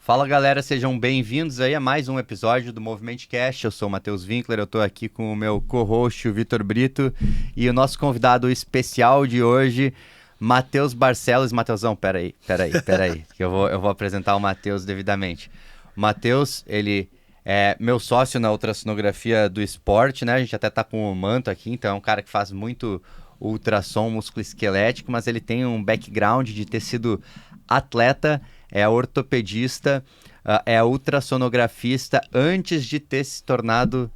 Fala galera, sejam bem-vindos aí a mais um episódio do Movimentcast. Eu sou o Matheus Winkler, eu tô aqui com o meu co-host, o Vitor Brito, e o nosso convidado especial de hoje, Matheus Barcelos. Matheusão, peraí, que eu vou apresentar o Matheus devidamente. O Matheus, ele é meu sócio na ultrassonografia do esporte, né? A gente até tá com o manto aqui, então é um cara que faz muito ultrassom musculoesquelético, mas ele tem um background de ter sido atleta, é ortopedista, é ultrassonografista antes de ter se tornado...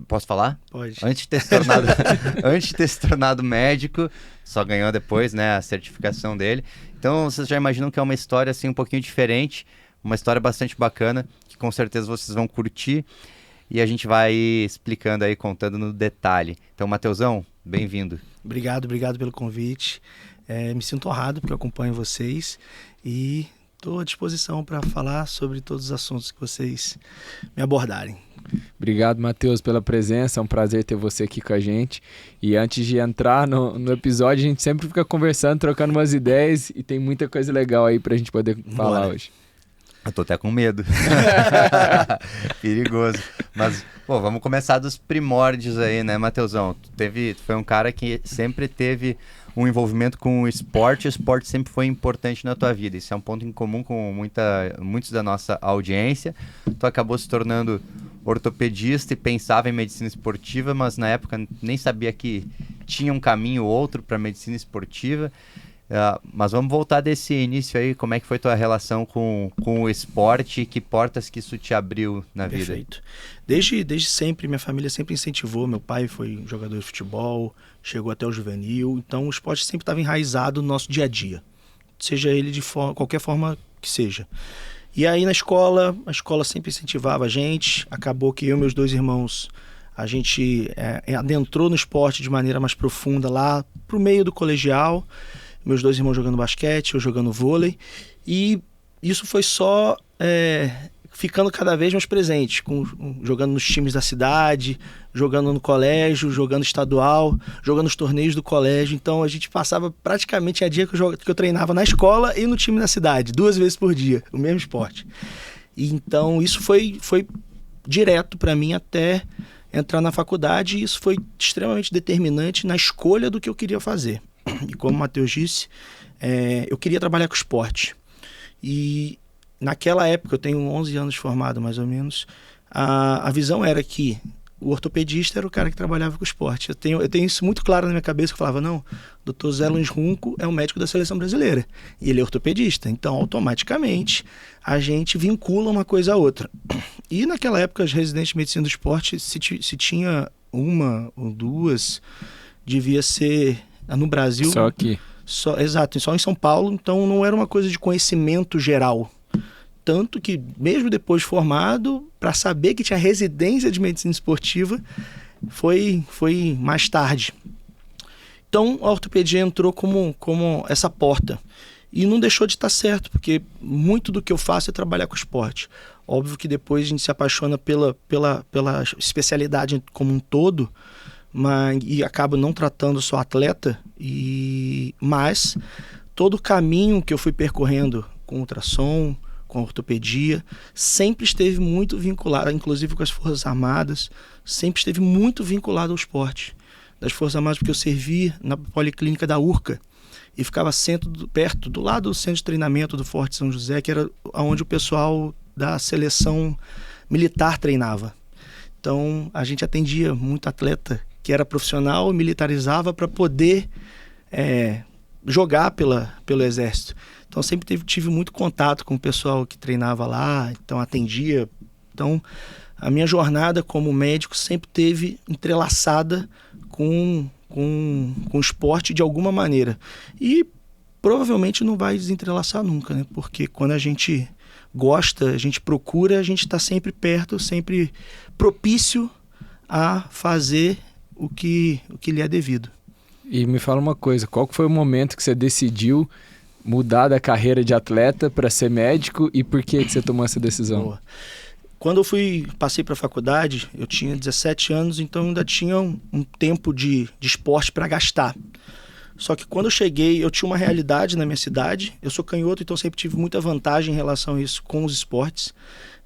Posso falar? Pode. Antes de ter se tornado médico, só ganhou depois, né, a certificação dele. Então vocês já imaginam que é uma história assim um pouquinho diferente, uma história bastante bacana, que com certeza vocês vão curtir. E a gente vai explicando aí, contando no detalhe. Então, Matheusão, bem-vindo. Obrigado pelo convite. Me sinto honrado porque eu acompanho vocês e estou à disposição para falar sobre todos os assuntos que vocês me abordarem. Obrigado, Matheus, pela presença. É um prazer ter você aqui com a gente. E antes de entrar no episódio, a gente sempre fica conversando, trocando umas ideias e tem muita coisa legal aí para a gente poder falar hoje. Eu tô até com medo. Perigoso. Mas, pô, vamos começar dos primórdios aí, né, Matheusão? Tu foi um cara que sempre teve um envolvimento com o esporte sempre foi importante na tua vida. Isso é um ponto em comum com muitos da nossa audiência. Tu acabou se tornando ortopedista e pensava em medicina esportiva, mas na época nem sabia que tinha um caminho ou outro para medicina esportiva. Mas vamos voltar desse início aí, como é que foi tua relação com o esporte e que portas que isso te abriu na vida? Perfeito. Desde sempre, minha família sempre incentivou, meu pai foi jogador de futebol, chegou até o juvenil, então o esporte sempre estava enraizado no nosso dia a dia, seja ele de qualquer forma que seja. E aí a escola sempre incentivava a gente, acabou que eu e meus dois irmãos, a gente adentrou no esporte de maneira mais profunda lá pro meio do colegial, meus dois irmãos jogando basquete, eu jogando vôlei, e isso foi só ficando cada vez mais presente, jogando nos times da cidade, jogando no colégio, jogando estadual, jogando nos torneios do colégio. Então a gente passava praticamente a dia que eu treinava na escola e no time da cidade, 2 vezes por dia, o mesmo esporte. E então isso foi direto para mim até entrar na faculdade, e isso foi extremamente determinante na escolha do que eu queria fazer. E como o Matheus disse, eu queria trabalhar com esporte. E naquela época, eu tenho 11 anos formado mais ou menos, a visão era que o ortopedista era o cara que trabalhava com esporte. Eu tenho isso muito claro na minha cabeça, que eu falava, não, Dr. Zé Luiz Runco é o médico da seleção brasileira e ele é ortopedista, então automaticamente a gente vincula uma coisa a outra. E naquela época, os residentes de medicina do esporte, se tinha uma ou duas, devia ser... No Brasil... Só aqui. Exato, só em São Paulo, então não era uma coisa de conhecimento geral. Tanto que, mesmo depois de formado, para saber que tinha residência de medicina esportiva, foi mais tarde. Então, a ortopedia entrou como essa porta. E não deixou de estar certo, porque muito do que eu faço é trabalhar com esporte. Óbvio que depois a gente se apaixona pela especialidade como um todo, e acabo não tratando só atleta, mas todo o caminho que eu fui percorrendo com ultrassom, com ortopedia, sempre esteve muito vinculado, inclusive com as Forças Armadas, sempre esteve muito vinculado ao esporte. Das Forças Armadas, porque eu servi na policlínica da URCA e ficava perto, do lado do centro de treinamento do Forte São José, que era onde o pessoal da seleção militar treinava. Então, a gente atendia muito atleta que era profissional e militarizava para poder jogar pelo Exército. Então, sempre tive muito contato com o pessoal que treinava lá, então atendia. Então, a minha jornada como médico sempre teve entrelaçada com o esporte de alguma maneira. E provavelmente não vai desentrelaçar nunca, né? Porque quando a gente gosta, a gente procura, a gente está sempre perto, sempre propício a fazer o que lhe é devido. E me fala uma coisa, qual que foi o momento que você decidiu mudar da carreira de atleta para ser médico e por que você tomou essa decisão? Boa. Quando eu passei para a faculdade, eu tinha 17 anos, então ainda tinha um tempo de esporte para gastar. Só que quando eu cheguei, eu tinha uma realidade na minha cidade. Eu sou canhoto, então sempre tive muita vantagem em relação a isso com os esportes.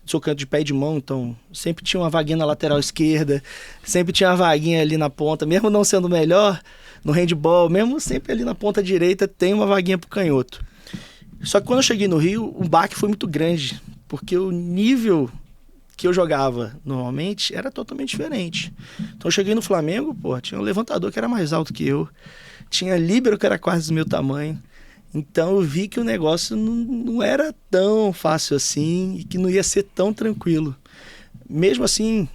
Sou canto de pé e de mão, então sempre tinha uma vaguinha na lateral esquerda, sempre tinha uma vaguinha ali na ponta, mesmo não sendo melhor no handball, mesmo sempre ali na ponta direita tem uma vaguinha pro canhoto. Só que quando eu cheguei no Rio, o baque foi muito grande, porque o nível que eu jogava normalmente era totalmente diferente. Então eu cheguei no Flamengo, pô, tinha um levantador que era mais alto que eu, tinha líbero que era quase do meu tamanho. Então eu vi que o negócio não era tão fácil assim e que não ia ser tão tranquilo. Mesmo assim,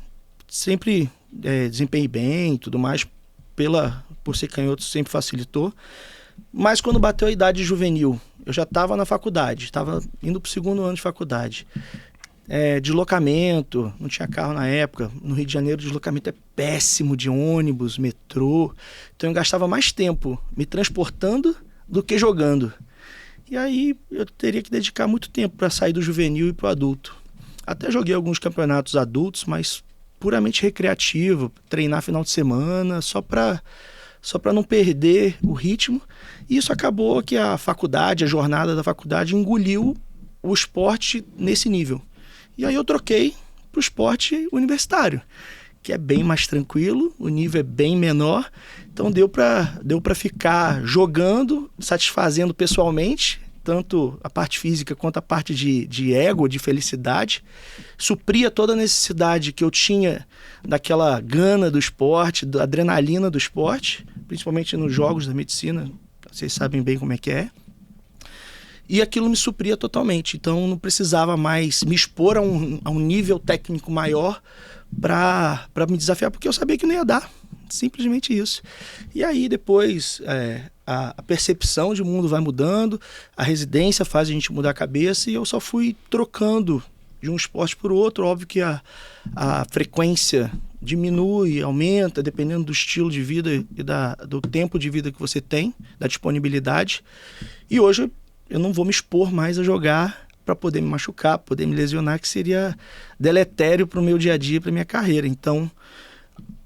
sempre desempenhei bem e tudo mais, por ser canhoto sempre facilitou. Mas quando bateu a idade juvenil, eu já estava na faculdade, estava indo para o 2º ano de faculdade. Deslocamento, não tinha carro na época. No Rio de Janeiro, o deslocamento é péssimo, de ônibus, metrô. Então eu gastava mais tempo me transportando do que jogando. E aí eu teria que dedicar muito tempo para sair do juvenil e para o adulto. Até joguei alguns campeonatos adultos, mas puramente recreativo, treinar final de semana, só para não perder o ritmo. E isso acabou que a jornada da faculdade engoliu o esporte nesse nível. E aí eu troquei para o esporte universitário, que é bem mais tranquilo, o nível é bem menor, então deu para ficar jogando, satisfazendo pessoalmente, tanto a parte física quanto a parte de ego, de felicidade, supria toda a necessidade que eu tinha daquela gana do esporte, da adrenalina do esporte, principalmente nos jogos da medicina, vocês sabem bem como é que é. E aquilo me supria totalmente, então não precisava mais me expor a um nível técnico maior para me desafiar, porque eu sabia que não ia dar, simplesmente isso. E aí depois a percepção de mundo vai mudando, a residência faz a gente mudar a cabeça e eu só fui trocando de um esporte por outro. Óbvio que a frequência diminui, aumenta, dependendo do estilo de vida e do tempo de vida que você tem, da disponibilidade. E hoje eu não vou me expor mais a jogar para poder me machucar, poder me lesionar, que seria deletério para o meu dia a dia, para minha carreira. Então,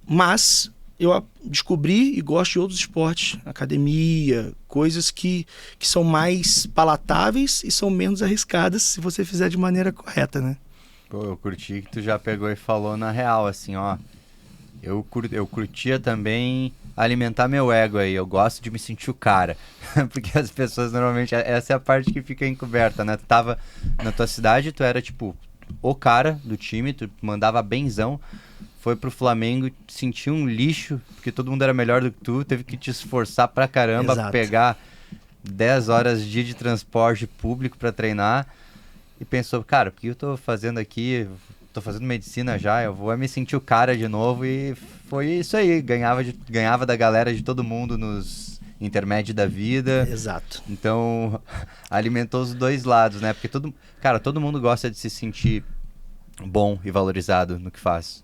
mas eu descobri e gosto de outros esportes, academia, coisas que são mais palatáveis e são menos arriscadas se você fizer de maneira correta, né? Pô, eu curti que tu já pegou e falou na real, assim, ó. Eu curtia também alimentar meu ego aí, eu gosto de me sentir o cara. Porque as pessoas normalmente, essa é a parte que fica encoberta, né? Tu tava na tua cidade, tu era tipo o cara do time, tu mandava benzão, foi pro Flamengo, sentiu um lixo, porque todo mundo era melhor do que tu, teve que te esforçar pra caramba, Exato. pegar 10 horas de transporte público pra treinar, e pensou, cara, o que eu tô fazendo aqui? Tô fazendo medicina já, eu vou me sentir o cara de novo, e foi isso aí, ganhava da galera de todo mundo nos intermédios da vida. Exato. Então, alimentou os dois lados, né? Porque todo mundo gosta de se sentir bom e valorizado no que faz.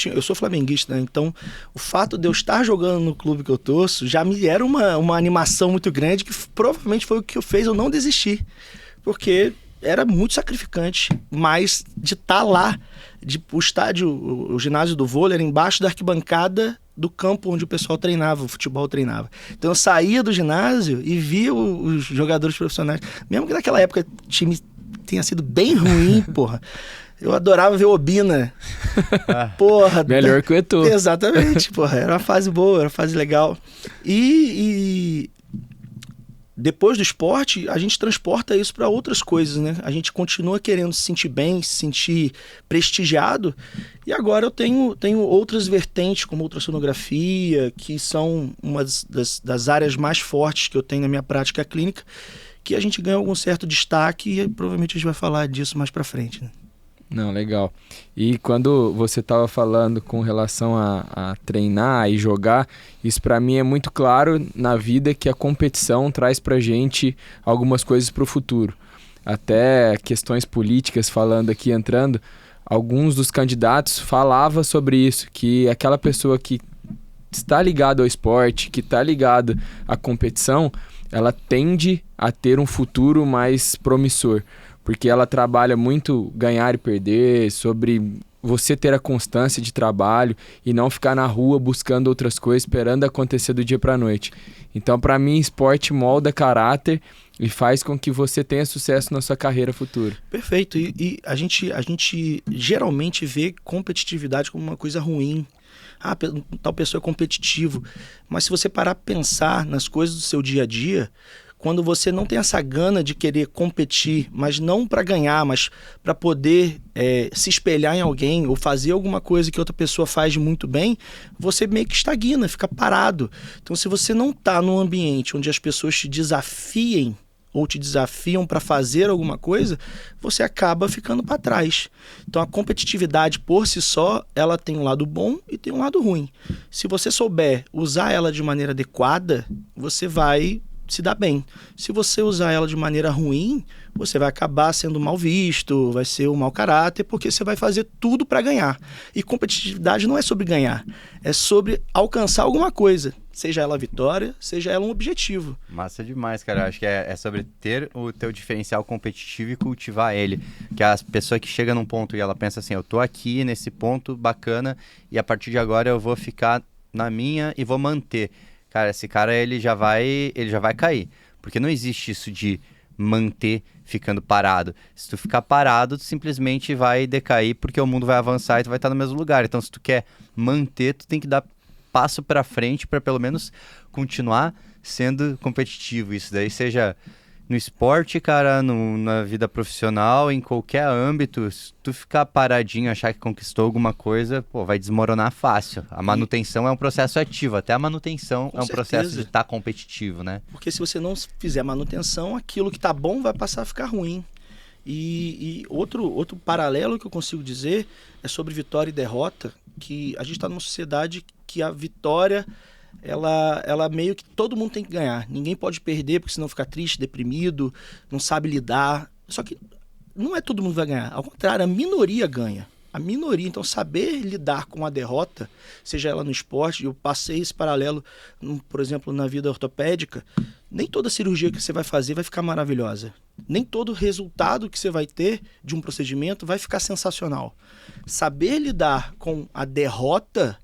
Eu sou flamenguista, né? Então o fato de eu estar jogando no clube que eu torço já me era uma animação muito grande, que provavelmente foi o que fez eu não desistir, porque era muito sacrificante, mas de estar lá, o estádio, o ginásio do vôlei era embaixo da arquibancada do campo onde o pessoal treinava, o futebol treinava. Então eu saía do ginásio e via os jogadores profissionais, mesmo que naquela época o time tenha sido bem ruim, porra. Eu adorava ver Obina. Porra. Melhor que o Eto'o. Exatamente, porra. Era uma fase boa, era uma fase legal. E depois do esporte, a gente transporta isso para outras coisas, né? A gente continua querendo se sentir bem, se sentir prestigiado. E agora eu tenho outras vertentes, como ultrassonografia, que são uma das áreas mais fortes que eu tenho na minha prática clínica, que a gente ganha algum certo destaque e provavelmente a gente vai falar disso mais para frente, né? Não, legal. E quando você estava falando com relação a treinar e jogar, isso para mim é muito claro na vida, que a competição traz pra gente algumas coisas para o futuro. Até questões políticas falando aqui, entrando, alguns dos candidatos falavam sobre isso, que aquela pessoa que está ligada ao esporte, que está ligada à competição, ela tende a ter um futuro mais promissor. Porque ela trabalha muito ganhar e perder, sobre você ter a constância de trabalho e não ficar na rua buscando outras coisas, esperando acontecer do dia para a noite. Então, para mim, esporte molda caráter e faz com que você tenha sucesso na sua carreira futura. Perfeito. E a gente geralmente vê competitividade como uma coisa ruim. Ah, tal pessoa é competitivo. Mas se você parar para pensar nas coisas do seu dia a dia, quando você não tem essa gana de querer competir, mas não para ganhar, mas para poder se espelhar em alguém ou fazer alguma coisa que outra pessoa faz muito bem, você meio que estagna, fica parado. Então, se você não está num ambiente onde as pessoas te desafiem ou te desafiam para fazer alguma coisa, você acaba ficando para trás. Então, a competitividade por si só, ela tem um lado bom e tem um lado ruim. Se você souber usar ela de maneira adequada, você vai se dá bem. Se você usar ela de maneira ruim, você vai acabar sendo mal visto, vai ser um mau caráter, porque você vai fazer tudo para ganhar. E competitividade não é sobre ganhar, é sobre alcançar alguma coisa, seja ela vitória, seja ela um objetivo. Massa demais, cara. Eu acho que é sobre ter o teu diferencial competitivo e cultivar ele. Que a pessoa que chega num ponto e ela pensa assim, eu tô aqui nesse ponto bacana e a partir de agora eu vou ficar na minha e vou manter. Cara, esse cara ele já vai cair, porque não existe isso de manter ficando parado. Se tu ficar parado, tu simplesmente vai decair, porque o mundo vai avançar e tu vai estar no mesmo lugar. Então, se tu quer manter, tu tem que dar passo para frente para pelo menos continuar sendo competitivo. Isso daí seja no esporte, cara, na vida profissional, em qualquer âmbito. Se tu ficar paradinho, achar que conquistou alguma coisa, pô, vai desmoronar fácil. A manutenção é um processo ativo, até a manutenção é um processo de estar competitivo, né? Porque se você não fizer manutenção, aquilo que tá bom vai passar a ficar ruim. E outro paralelo que eu consigo dizer é sobre vitória e derrota, que a gente está numa sociedade que a vitória ela meio que todo mundo tem que ganhar. Ninguém pode perder, porque senão fica triste, deprimido, não sabe lidar. Só que não é todo mundo que vai ganhar. Ao contrário, a minoria ganha. A minoria. Então, saber lidar com a derrota, seja ela no esporte, eu passei esse paralelo, por exemplo, na vida ortopédica, nem toda cirurgia que você vai fazer vai ficar maravilhosa. Nem todo resultado que você vai ter de um procedimento vai ficar sensacional. Saber lidar com a derrota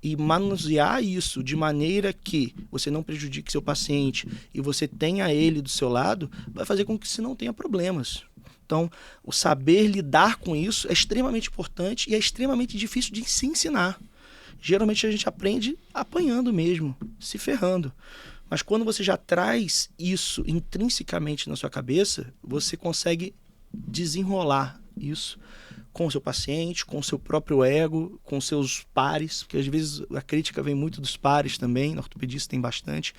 e manusear isso de maneira que você não prejudique seu paciente e você tenha ele do seu lado, vai fazer com que você não tenha problemas. Então, o saber lidar com isso é extremamente importante e é extremamente difícil de se ensinar. Geralmente a gente aprende apanhando mesmo, se ferrando. Mas quando você já traz isso intrinsecamente na sua cabeça, você consegue desenrolar isso com o seu paciente, com o seu próprio ego, com seus pares, porque às vezes a crítica vem muito dos pares também, na ortopedista tem bastante.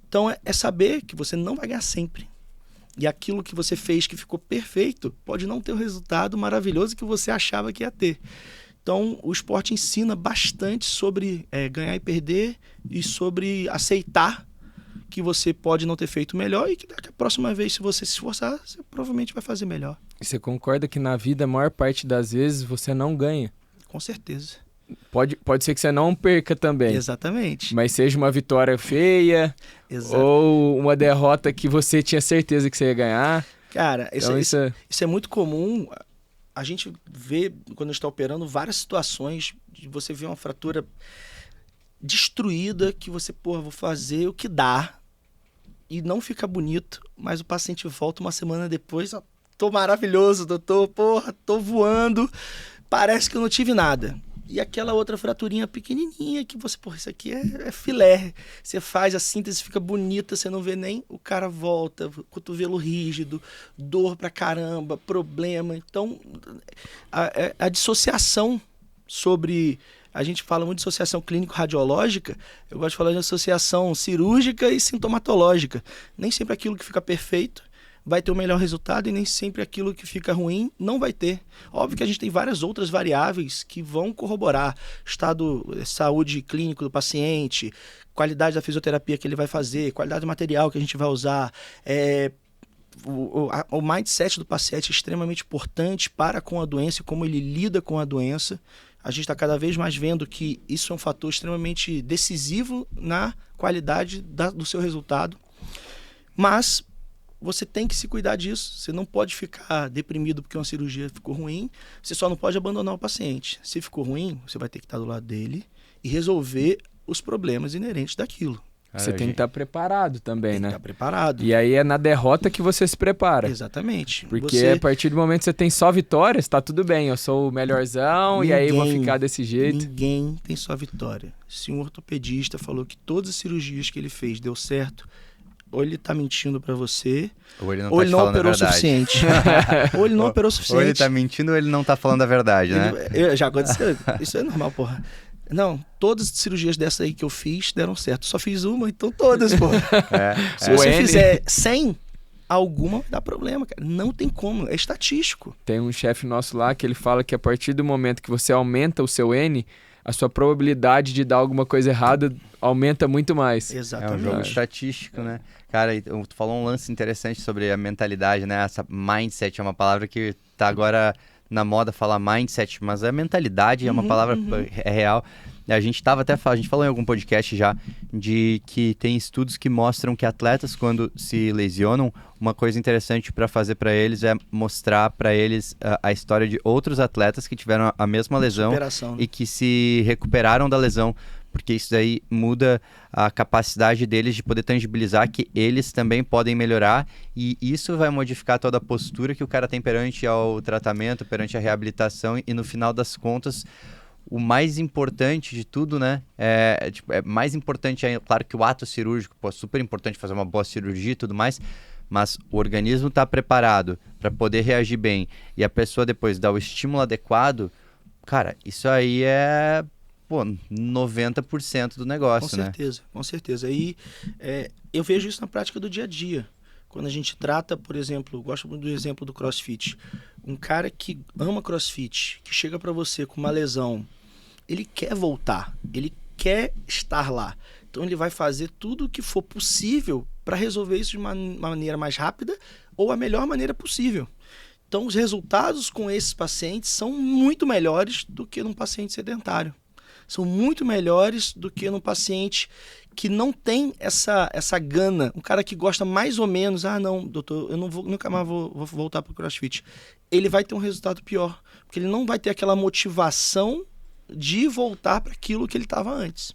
Então é saber que você não vai ganhar sempre. E aquilo que você fez que ficou perfeito pode não ter o resultado maravilhoso que você achava que ia ter. Então o esporte ensina bastante sobre ganhar e perder e sobre aceitar que você pode não ter feito melhor e que a próxima vez, se você se esforçar, você provavelmente vai fazer melhor. E você concorda que na vida, a maior parte das vezes, você não ganha? Com certeza. Pode ser que você não perca também. Exatamente. Mas seja uma vitória feia, ou uma derrota que você tinha certeza que você ia ganhar. Cara, isso é muito comum. A gente vê, quando está operando, várias situações de você ver uma fratura destruída que você, vou fazer o que dá. E não fica bonito, mas o paciente volta uma semana depois, tô maravilhoso, doutor, tô voando, parece que eu não tive nada. E aquela outra fraturinha pequenininha que você, isso aqui é filé. Você faz a síntese, fica bonita, você não vê nem, o cara volta, cotovelo rígido, dor pra caramba, problema. Então, a dissociação sobre... A gente fala muito de associação clínico-radiológica, eu gosto de falar de associação cirúrgica e sintomatológica. Nem sempre aquilo que fica perfeito vai ter o melhor resultado e nem sempre aquilo que fica ruim não vai ter. Óbvio que a gente tem várias outras variáveis que vão corroborar saúde clínico do paciente, qualidade da fisioterapia que ele vai fazer, qualidade do material que a gente vai usar, o mindset do paciente é extremamente importante para com a doença e como ele lida com a doença. A gente está cada vez mais vendo que isso é um fator extremamente decisivo na qualidade do seu resultado. Mas você tem que se cuidar disso. Você não pode ficar deprimido porque uma cirurgia ficou ruim. Você só não pode abandonar o paciente. Se ficou ruim, você vai ter que estar do lado dele e resolver os problemas inerentes daquilo. Você tem que estar preparado também, Tem que né? estar preparado. E aí é na derrota que você se prepara. Exatamente. Porque a partir do momento que você tem só vitórias, tá tudo bem. Eu sou o melhorzão e aí eu vou ficar desse jeito. Ninguém tem só vitória. Se um ortopedista falou que todas as cirurgias que ele fez deu certo, ou ele tá mentindo pra você, ou ele não, ou ele não operou o suficiente. Ou ele não operou o suficiente. Ou ele tá mentindo ou ele não tá falando a verdade, né? Já aconteceu. Isso é normal, porra. Não, todas as cirurgias dessa aí que eu fiz deram certo. Só fiz uma, então todas, porra. Se você fizer 100, alguma dá problema, cara. Não tem como, é estatístico. Tem um chefe nosso lá que ele fala que a partir do momento que você aumenta o seu N, a sua probabilidade de dar alguma coisa errada aumenta muito mais. Exatamente. É um jogo estatístico, né? Cara, tu falou um lance interessante sobre a mentalidade, né? Essa mindset é uma palavra que tá agora na moda falar mindset, mas a mentalidade é uma palavra é real. A gente a gente falou em algum podcast já de que tem estudos que mostram que atletas, quando se lesionam, uma coisa interessante para fazer para eles é mostrar para eles a história de outros atletas que tiveram a mesma lesão, Superação, né? E que se recuperaram da lesão, porque isso daí muda a capacidade deles de poder tangibilizar que eles também podem melhorar, e isso vai modificar toda a postura que o cara tem perante ao tratamento, perante a reabilitação, e no final das contas, o mais importante de tudo, né, mais importante, claro que o ato cirúrgico, pô, super importante fazer uma boa cirurgia e tudo mais, mas o organismo está preparado para poder reagir bem, e a pessoa depois dá o estímulo adequado, cara, isso aí é... Pô, 90% do negócio, né? Com certeza. E eu vejo isso na prática do dia a dia. Quando a gente trata, por exemplo, gosto muito do exemplo do CrossFit. Um cara que ama CrossFit, que chega para você com uma lesão, ele quer voltar, ele quer estar lá. Então ele vai fazer tudo o que for possível para resolver isso de uma maneira mais rápida ou a melhor maneira possível. Então os resultados com esses pacientes são muito melhores do que num paciente sedentário. São muito melhores do que num paciente que não tem essa gana. Um cara que gosta mais ou menos, não, doutor, eu nunca mais vou voltar para o CrossFit. Ele vai ter um resultado pior, porque ele não vai ter aquela motivação de voltar para aquilo que ele estava antes.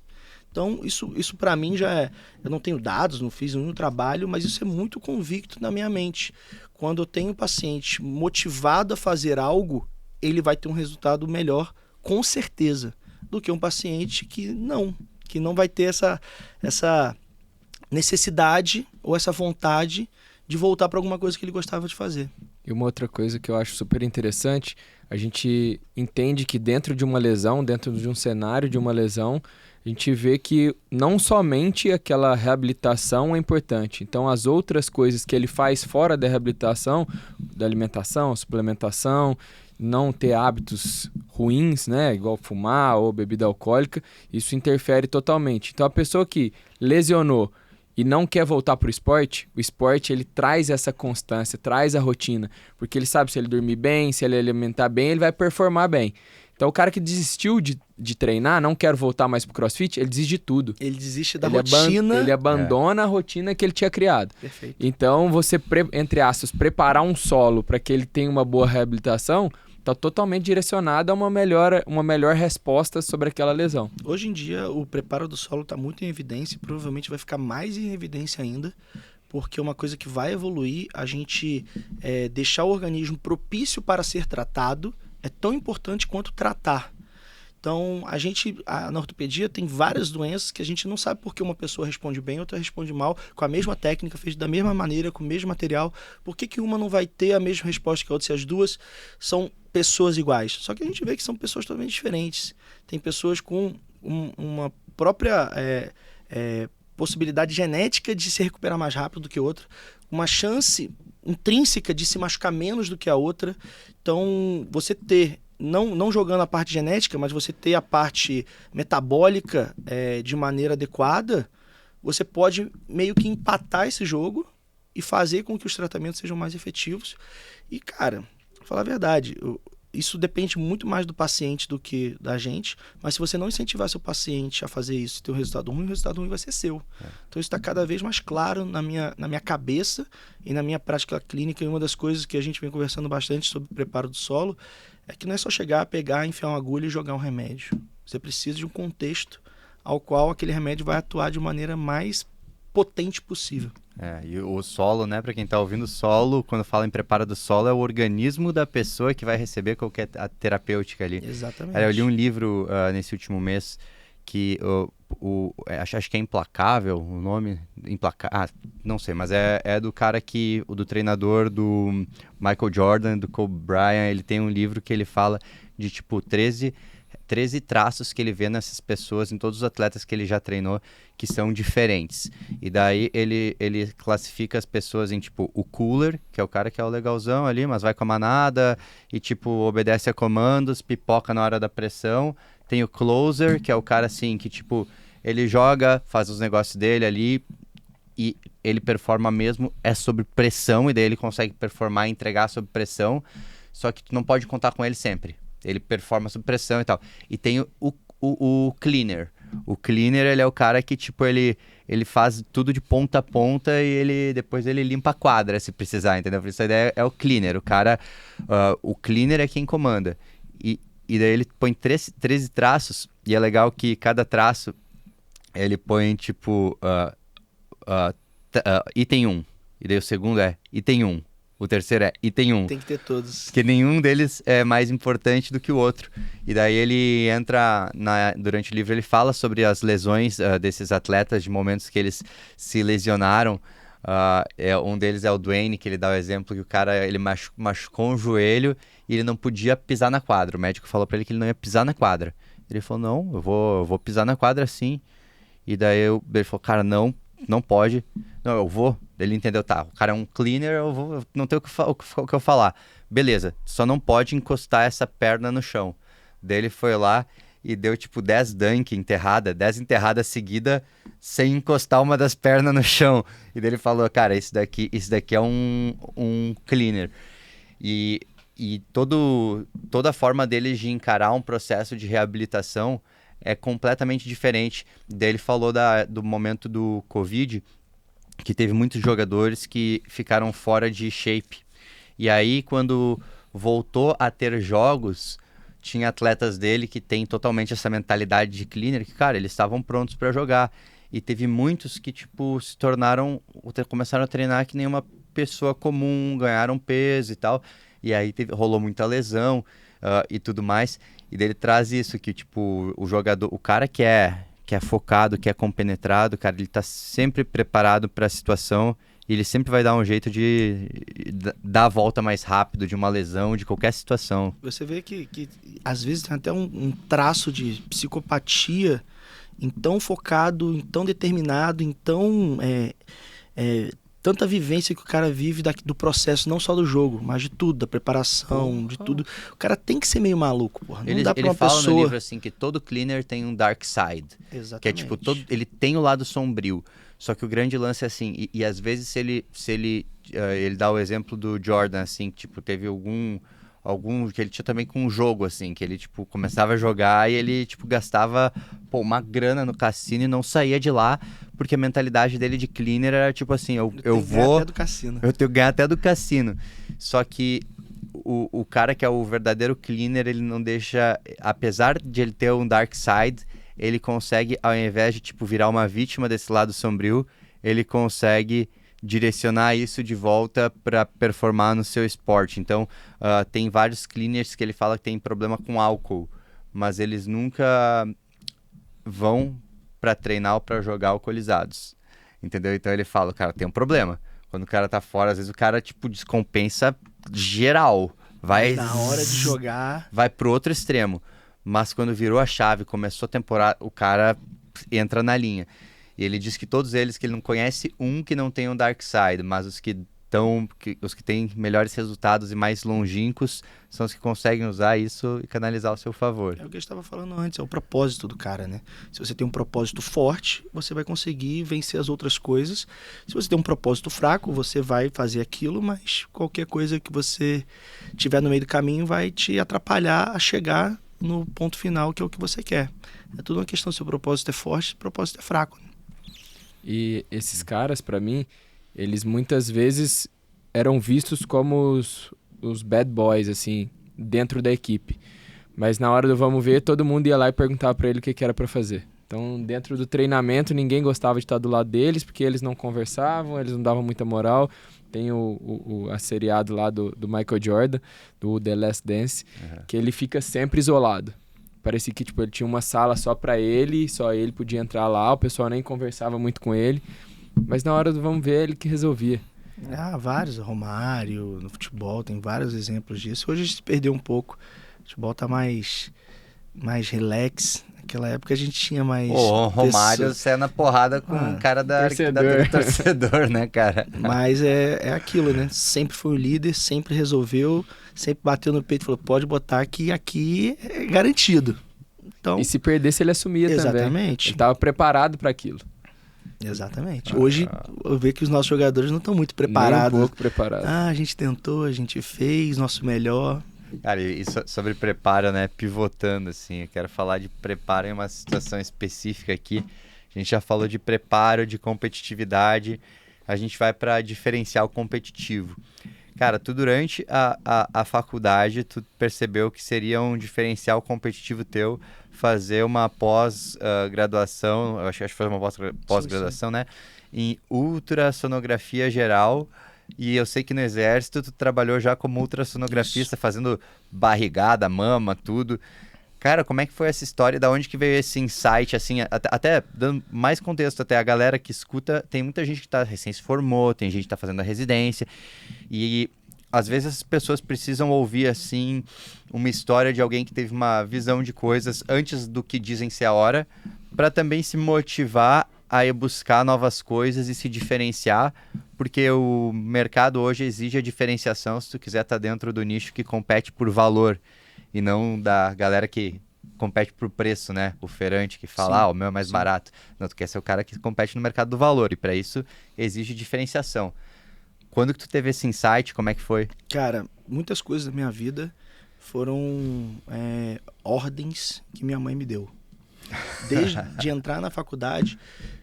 Então, isso para mim já é... Eu não tenho dados, não fiz nenhum trabalho, mas isso é muito convicto na minha mente. Quando eu tenho um paciente motivado a fazer algo, ele vai ter um resultado melhor, com certeza, do que um paciente que não vai ter essa necessidade ou essa vontade de voltar para alguma coisa que ele gostava de fazer. E uma outra coisa que eu acho super interessante, a gente entende que dentro de uma lesão, dentro de um cenário de uma lesão, a gente vê que não somente aquela reabilitação é importante. Então, as outras coisas que ele faz fora da reabilitação, da alimentação, suplementação, não ter hábitos ruins, né, igual fumar ou bebida alcoólica, isso interfere totalmente. Então, a pessoa que lesionou e não quer voltar para o esporte ele traz essa constância, traz a rotina, porque ele sabe se ele dormir bem, se ele alimentar bem, ele vai performar bem. Então, o cara que desistiu de treinar, não quer voltar mais pro CrossFit, ele desiste de tudo. Ele desiste da rotina. Ele abandona a rotina que ele tinha criado. Perfeito. Então, você, entre aspas, preparar um solo para que ele tenha uma boa reabilitação, está totalmente direcionado a uma melhor resposta sobre aquela lesão. Hoje em dia, o preparo do solo está muito em evidência e provavelmente vai ficar mais em evidência ainda, porque uma coisa que vai evoluir, a gente deixar o organismo propício para ser tratado, é tão importante quanto tratar. Então, na ortopedia tem várias doenças que a gente não sabe por que uma pessoa responde bem, outra responde mal, com a mesma técnica, feita da mesma maneira, com o mesmo material. Por que uma não vai ter a mesma resposta que a outra, se as duas são pessoas iguais? Só que a gente vê que são pessoas totalmente diferentes. Tem pessoas com uma própria possibilidade genética de se recuperar mais rápido do que outra, uma chance intrínseca de se machucar menos do que a outra. Então, você ter, não jogando a parte genética, mas você ter a parte metabólica de maneira adequada, você pode meio que empatar esse jogo e fazer com que os tratamentos sejam mais efetivos. E, cara, vou falar a verdade, isso depende muito mais do paciente do que da gente, mas se você não incentivar seu paciente a fazer isso e ter um resultado ruim, o resultado ruim vai ser seu. Então isso está cada vez mais claro na minha cabeça e na minha prática clínica, e uma das coisas que a gente vem conversando bastante sobre o preparo do solo é que não é só chegar, pegar, enfiar uma agulha e jogar um remédio. Você precisa de um contexto ao qual aquele remédio vai atuar de maneira mais potente possível. E o solo, né, para quem tá ouvindo, solo, quando fala em preparo do solo, é o organismo da pessoa que vai receber qualquer terapêutica ali. Exatamente. Eu li um livro nesse último mês que acho que é Implacável, o nome, não sei, mas é do cara do treinador do Michael Jordan, do Kobe Bryant. Ele tem um livro que ele fala de tipo 13 traços que ele vê nessas pessoas, em todos os atletas que ele já treinou, que são diferentes. E daí ele classifica as pessoas em tipo o cooler, que é o cara que é o legalzão ali, mas vai com a manada e tipo obedece a comandos, pipoca na hora da pressão. Tem o closer, que é o cara assim que tipo ele joga, faz os negócios dele ali e ele performa mesmo, é sob pressão, e daí ele consegue performar e entregar sob pressão, só que tu não pode contar com ele sempre. Ele performa sob pressão e tal. E tem o cleaner. O cleaner, ele é o cara que, tipo, ele faz tudo de ponta a ponta e depois ele limpa a quadra, se precisar, entendeu? Por isso a ideia é o cleaner. O cara, o cleaner é quem comanda. E daí ele põe 13 traços, e é legal que cada traço, ele põe, tipo, item 1. E daí o segundo é item 1. O terceiro é item 1. Tem que ter todos. Porque nenhum deles é mais importante do que o outro. E daí ele entra, durante o livro, ele fala sobre as lesões desses atletas, de momentos que eles se lesionaram. Um deles é o Dwayne, que ele dá o exemplo que o cara ele machucou um joelho e ele não podia pisar na quadra. O médico falou pra ele que ele não ia pisar na quadra. Ele falou, não, eu vou pisar na quadra sim. E daí ele falou, cara, não pode. Não, eu vou. Ele entendeu, tá, o cara é um cleaner, eu não tenho o que eu falar. Beleza, só não pode encostar essa perna no chão. Daí ele foi lá e deu tipo 10 enterradas seguidas, sem encostar uma das pernas no chão. E daí ele falou, cara, isso daqui é um cleaner. E toda a forma deles de encarar um processo de reabilitação é completamente diferente. Daí ele falou do momento do Covid, que teve muitos jogadores que ficaram fora de shape. E aí, quando voltou a ter jogos, tinha atletas dele que tem totalmente essa mentalidade de cleaner, que, cara, eles estavam prontos para jogar. E teve muitos que, tipo, começaram a treinar que nem uma pessoa comum, ganharam peso e tal. E aí rolou muita lesão e tudo mais. E daí ele traz isso, que, tipo, o cara que é focado, que é compenetrado, cara, ele tá sempre preparado para a situação e ele sempre vai dar um jeito de dar a volta mais rápido de uma lesão, de qualquer situação. Você vê que às vezes tem até um traço de psicopatia em tão focado, em tão determinado, em tão tanta vivência que o cara vive do processo, não só do jogo, mas de tudo, da preparação, de tudo. O cara tem que ser meio maluco, porra. Não dá pra uma fala pessoa... no livro assim que todo cleaner tem um dark side. Exatamente. Que é tipo, ele tem o lado sombrio. Só que o grande lance é assim, e às vezes se ele dá o exemplo do Jordan, assim, que tipo, teve algum que ele tinha também com um jogo, assim, que ele, tipo, começava a jogar e ele, tipo, gastava, uma grana no cassino e não saía de lá, porque a mentalidade dele de cleaner era, tipo assim, eu vou... até do cassino. Eu tenho que ganhar até do cassino. Só que o cara que é o verdadeiro cleaner, ele não deixa... Apesar de ele ter um dark side, ele consegue, ao invés de, tipo, virar uma vítima desse lado sombrio, ele consegue direcionar isso de volta para performar no seu esporte. Então, tem vários cleaners que ele fala que tem problema com álcool, mas eles nunca vão para treinar ou para jogar alcoolizados, entendeu? Então ele fala, cara, tem um problema. Quando o cara tá fora, às vezes o cara, tipo, descompensa geral. Vai na hora de jogar, vai pro outro extremo. Mas quando virou a chave, começou a temporada, o cara entra na linha. E ele diz que todos eles, que ele não conhece um que não tem um dark side, mas os que os que têm melhores resultados e mais longínquos são os que conseguem usar isso e canalizar ao seu favor. É o que eu estava falando antes, é o propósito do cara, né? Se você tem um propósito forte, você vai conseguir vencer as outras coisas. Se você tem um propósito fraco, você vai fazer aquilo, mas qualquer coisa que você tiver no meio do caminho vai te atrapalhar a chegar no ponto final, que é o que você quer. É tudo uma questão se o propósito é forte, se o propósito é fraco. E esses caras, pra mim, eles muitas vezes eram vistos como os bad boys, assim, dentro da equipe. Mas na hora do vamos ver, todo mundo ia lá e perguntava pra ele o que era pra fazer. Então, dentro do treinamento, ninguém gostava de estar do lado deles, porque eles não conversavam, eles não davam muita moral. Tem a seriado lá do Michael Jordan, do The Last Dance, que ele fica sempre isolado. Parecia que tipo, ele tinha uma sala só pra ele, só ele podia entrar lá, o pessoal nem conversava muito com ele. Mas na hora do vamos ver, ele que resolvia. Vários, Romário, no futebol, tem vários exemplos disso. Hoje a gente perdeu um pouco, o futebol tá mais relax. Naquela época a gente tinha mais... O Romário saiu na porrada com o cara da torcedor, né, cara? Mas é aquilo, né? Sempre foi o líder, sempre resolveu, sempre bateu no peito e falou, pode botar que aqui é garantido. Então, e se perdesse, ele assumia também. Exatamente. Ele estava preparado para aquilo. Exatamente. Hoje eu vejo que os nossos jogadores não estão muito preparados. Nem um pouco preparados. A gente tentou, a gente fez nosso melhor. Cara, e sobre preparo, né, pivotando assim, eu quero falar de preparo em uma situação específica aqui. A gente já falou de preparo, de competitividade, a gente vai para diferencial competitivo. Cara, tu durante a faculdade, tu percebeu que seria um diferencial competitivo teu fazer uma pós-graduação, eu acho que foi uma pós-graduação, né, em ultrassonografia geral. E eu sei que no Exército tu trabalhou já como ultrassonografista, fazendo barrigada, mama, tudo. Cara, como é que foi essa história? Da onde que veio esse insight, assim, até dando mais contexto, até a galera que escuta, tem muita gente que tá recém se formou, tem gente que tá fazendo a residência, e às vezes as pessoas precisam ouvir, assim, uma história de alguém que teve uma visão de coisas antes do que dizem ser a hora, para também se motivar a ir buscar novas coisas e se diferenciar, porque o mercado hoje exige a diferenciação se tu quiser estar dentro do nicho que compete por valor e não da galera que compete por preço, né? O feirante que fala, o meu é mais barato. Não, tu quer ser o cara que compete no mercado do valor e para isso exige diferenciação. Quando que tu teve esse insight? Como é que foi? Cara, muitas coisas da minha vida foram ordens que minha mãe me deu. Desde de entrar na faculdade,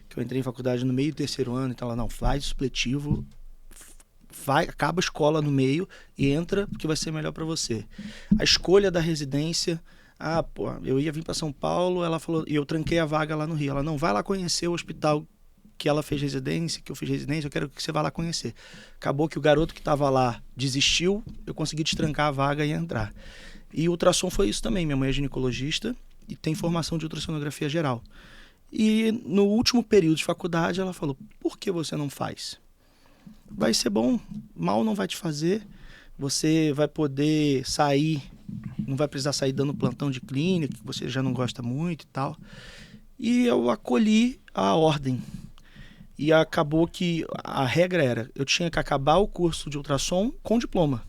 que eu entrei em faculdade no meio do terceiro ano, então ela, não, faz supletivo, acaba a escola no meio e entra porque vai ser melhor para você. A escolha da residência, eu ia vir para São Paulo, ela falou, e eu tranquei a vaga lá no Rio. Ela, não, vai lá conhecer o hospital que ela fez residência, que eu fiz residência, eu quero que você vá lá conhecer. Acabou que o garoto que estava lá desistiu, eu consegui destrancar a vaga e entrar. E o ultrassom foi isso também, minha mãe é ginecologista e tem formação de ultrassonografia geral. E no último período de faculdade ela falou, por que você não faz? Vai ser bom, mal não vai te fazer, você vai poder sair, não vai precisar sair dando plantão de clínica, que você já não gosta muito e tal. E eu acolhi a ordem. E acabou que a regra era, eu tinha que acabar o curso de ultrassom com diploma.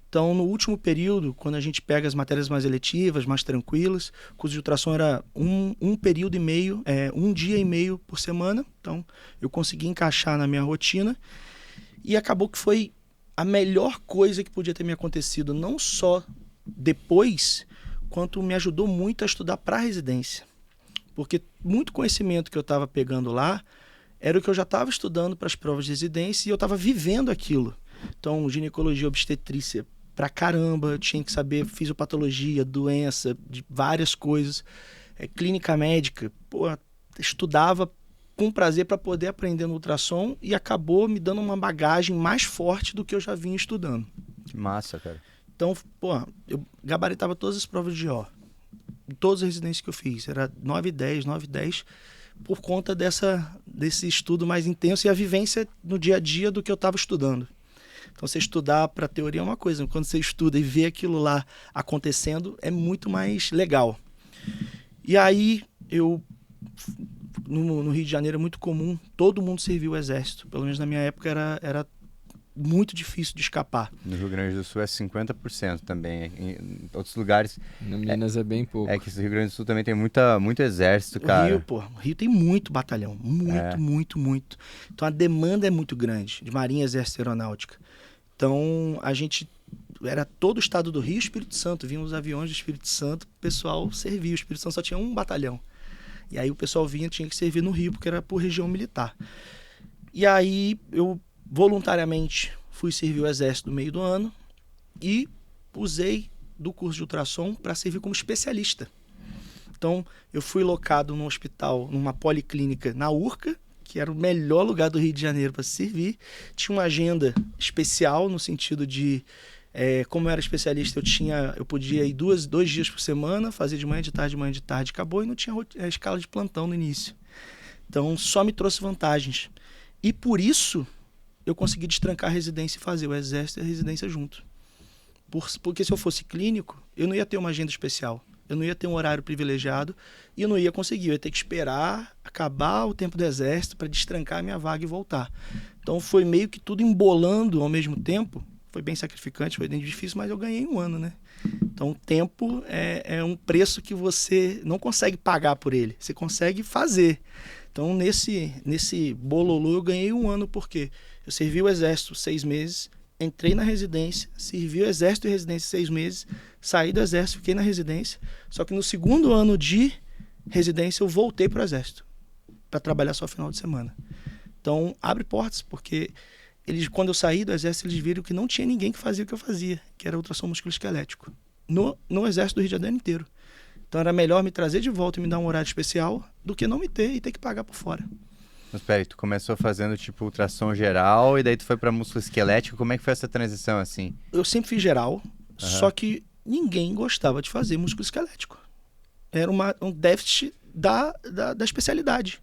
Então, no último período, quando a gente pega as matérias mais eletivas, mais tranquilas, o curso de ultrassom era um período e meio, um dia e meio por semana. Então, eu consegui encaixar na minha rotina. E acabou que foi a melhor coisa que podia ter me acontecido, não só depois, quanto me ajudou muito a estudar para a residência. Porque muito conhecimento que eu estava pegando lá era o que eu já estava estudando para as provas de residência e eu estava vivendo aquilo. Então, ginecologia, obstetrícia, pra caramba, eu tinha que saber fisiopatologia, doença, de várias coisas. Clínica médica, estudava com prazer para poder aprender no ultrassom e acabou me dando uma bagagem mais forte do que eu já vinha estudando. Que massa, cara. Então, eu gabaritava todas as provas de O. Todas as residências que eu fiz. Era 9 e 10, 9 e 10, por conta desse estudo mais intenso e a vivência no dia a dia do que eu estava estudando. Então, você estudar para teoria é uma coisa, quando você estuda e vê aquilo lá acontecendo, é muito mais legal. E aí, no Rio de Janeiro é muito comum, todo mundo serviu o exército. Pelo menos na minha época era muito difícil de escapar. No Rio Grande do Sul é 50% também. Em outros lugares... No Minas é bem pouco. É que o Rio Grande do Sul também tem muito exército, cara. O Rio tem muito batalhão. Muito. Então a demanda é muito grande de Marinha, Exército e Aeronáutica. Então a gente... Era todo o estado do Rio e Espírito Santo. Vinham os aviões do Espírito Santo, o pessoal servia. O Espírito Santo só tinha um batalhão. E aí o pessoal tinha que servir no Rio, porque era por região militar. E aí eu voluntariamente fui servir o Exército no meio do ano e usei do curso de ultrassom para servir como especialista. Então eu fui locado num hospital, numa policlínica na Urca, que era o melhor lugar do Rio de Janeiro para se servir. Tinha uma agenda especial no sentido de... como eu era especialista, eu podia ir 2 dias por semana, fazer de manhã, de tarde, acabou, e não tinha a escala de plantão no início. Então, só me trouxe vantagens. E por isso, eu consegui destrancar a residência e fazer o Exército e a residência junto. Porque se eu fosse clínico, eu não ia ter uma agenda especial, eu não ia ter um horário privilegiado, e eu não ia conseguir, eu ia ter que esperar acabar o tempo do Exército para destrancar a minha vaga e voltar. Então, foi meio que tudo embolando ao mesmo tempo. Foi bem sacrificante, foi bem difícil, mas eu ganhei 1 ano, né? Então, o tempo é um preço que você não consegue pagar por ele, você consegue fazer. Então, nesse bololô, eu ganhei 1 ano, porque eu servi o Exército 6 meses, entrei na residência, servi o Exército e residência 6 meses, saí do Exército, fiquei na residência, só que no 2º ano de residência eu voltei para o Exército, para trabalhar só final de semana. Então, abre portas, porque... quando eu saí do Exército, eles viram que não tinha ninguém que fazia o que eu fazia, que era ultrassom musculoesquelético, no Exército do Rio de Janeiro inteiro. Então era melhor me trazer de volta e me dar um horário especial do que não me ter e ter que pagar por fora. Mas peraí, tu começou fazendo tipo ultrassom geral e daí tu foi pra musculoesquelético. Como é que foi essa transição assim? Eu sempre fiz geral, só que ninguém gostava de fazer musculoesquelético. Era um déficit da especialidade.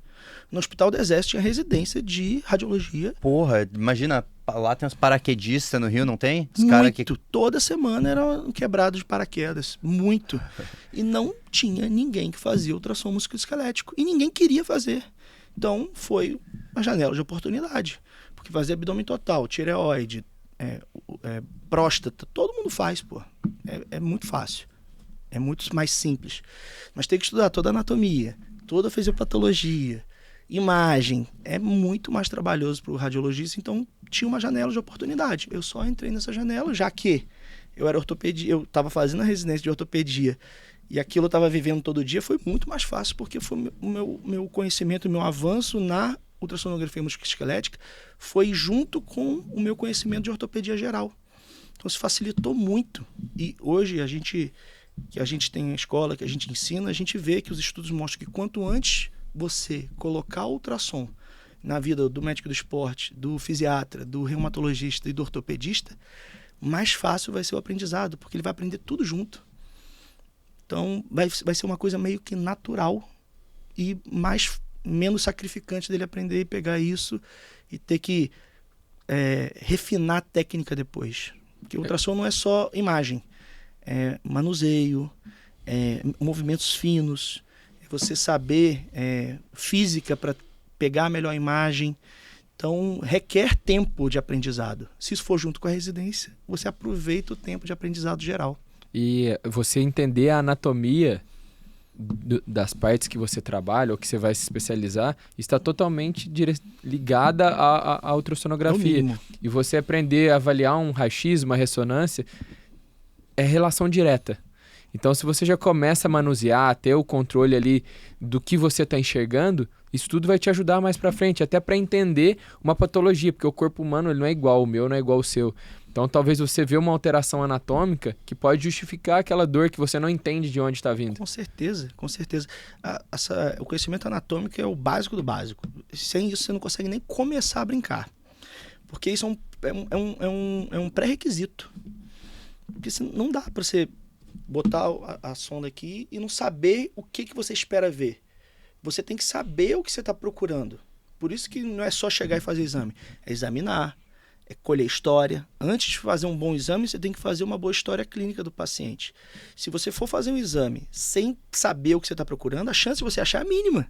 No Hospital do Exército tinha residência de radiologia. Porra, imagina, lá tem uns paraquedistas no Rio, não tem? Os Muito. Toda semana eram quebrados de paraquedas. Muito. E não tinha ninguém que fazia ultrassom musculoesquelético. E ninguém queria fazer. Então foi uma janela de oportunidade. Porque fazer abdômen total, tireoide, próstata, todo mundo faz, pô. É muito fácil. É muito mais simples. Mas tem que estudar toda a anatomia, toda a fisiopatologia, imagem. É muito mais trabalhoso para o radiologista, então tinha uma janela de oportunidade. Eu só entrei nessa janela, já que eu era ortopedia, eu estava fazendo a residência de ortopedia e aquilo eu estava vivendo todo dia, foi muito mais fácil, porque foi o meu conhecimento, o meu avanço na ultrassonografia musculoesquelética foi junto com o meu conhecimento de ortopedia geral. Então isso facilitou muito. E hoje que a gente tem a escola, que a gente ensina, a gente vê que os estudos mostram que quanto antes você colocar o ultrassom na vida do médico do esporte, do fisiatra, do reumatologista e do ortopedista, mais fácil vai ser o aprendizado, porque ele vai aprender tudo junto. Então vai ser uma coisa meio que natural e menos sacrificante dele aprender e pegar isso e ter que refinar a técnica depois. Porque o ultrassom não é só imagem, é manuseio, movimentos finos, você saber física para pegar a melhor imagem. Então, requer tempo de aprendizado. Se isso for junto com a residência, você aproveita o tempo de aprendizado geral. E você entender a anatomia das partes que você trabalha ou que você vai se especializar está totalmente ligada à ultrassonografia. E você aprender a avaliar um raio-x, uma ressonância, é relação direta. Então, se você já começa a manusear, a ter o controle ali do que você está enxergando, isso tudo vai te ajudar mais para frente, até para entender uma patologia, porque o corpo humano ele não é igual, o meu não é igual ao seu. Então, talvez você vê uma alteração anatômica que pode justificar aquela dor que você não entende de onde está vindo. Com certeza, com certeza. O conhecimento anatômico é o básico do básico. Sem isso, você não consegue nem começar a brincar. Porque isso é um pré-requisito. Porque não dá para você botar a sonda aqui e não saber o que você espera ver. Você tem que saber o que você está procurando. Por isso que não é só chegar e fazer exame. É examinar, é colher história. Antes de fazer um bom exame, você tem que fazer uma boa história clínica do paciente. Se você for fazer um exame sem saber o que você está procurando, a chance de você achar é mínima.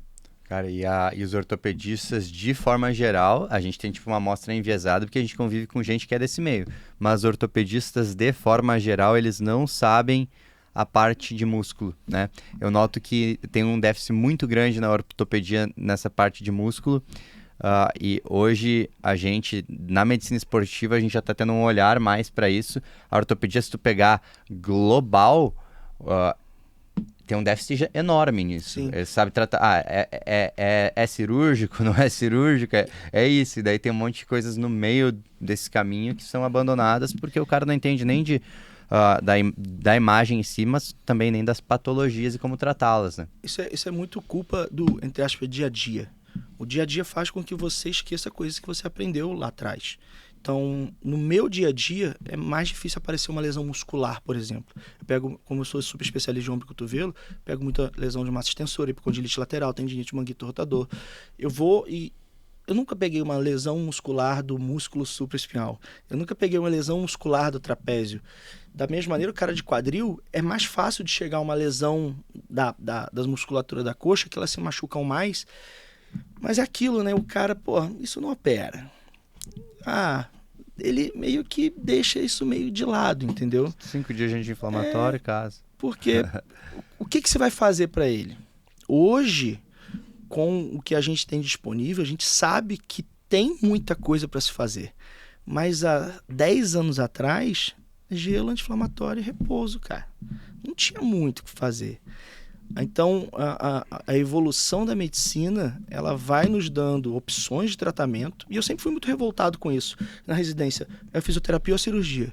Cara, e os ortopedistas, de forma geral, a gente tem tipo uma amostra enviesada porque a gente convive com gente que é desse meio. Mas os ortopedistas, de forma geral, eles não sabem a parte de músculo, né? Eu noto que tem um déficit muito grande na ortopedia nessa parte de músculo. E hoje a gente, na medicina esportiva, a gente já está tendo um olhar mais para isso. A ortopedia, se tu pegar global, tem um déficit enorme nisso. Sim. Ele sabe tratar. É cirúrgico, não é cirúrgico, é isso. E daí tem um monte de coisas no meio desse caminho que são abandonadas porque o cara não entende nem da imagem em si, mas também nem das patologias e como tratá-las, né? Isso é muito culpa do, entre aspas, dia a dia. O dia a dia faz com que você esqueça coisas que você aprendeu lá atrás. Então, no meu dia a dia, é mais difícil aparecer uma lesão muscular, por exemplo. Eu pego, como eu sou super especialista de ombro e cotovelo, pego muita lesão de massa extensora, epicondilite lateral, tendinite manguito rotador. Eu nunca peguei uma lesão muscular do músculo supraespinhal. Eu nunca peguei uma lesão muscular do trapézio. Da mesma maneira, o cara de quadril, é mais fácil de chegar a uma lesão das musculaturas da coxa, que elas se machucam mais. Mas é aquilo, né? O cara, isso não opera. Ele meio que deixa isso meio de lado, entendeu? 5 dias de anti-inflamatório, casa. Porque o que você vai fazer para ele? Hoje, com o que a gente tem disponível, a gente sabe que tem muita coisa para se fazer. Mas há 10 anos atrás, gelo, anti-inflamatório e repouso, cara. Não tinha muito o que fazer. Então, a evolução da medicina, ela vai nos dando opções de tratamento, e eu sempre fui muito revoltado com isso. Na residência, é a fisioterapia ou a cirurgia.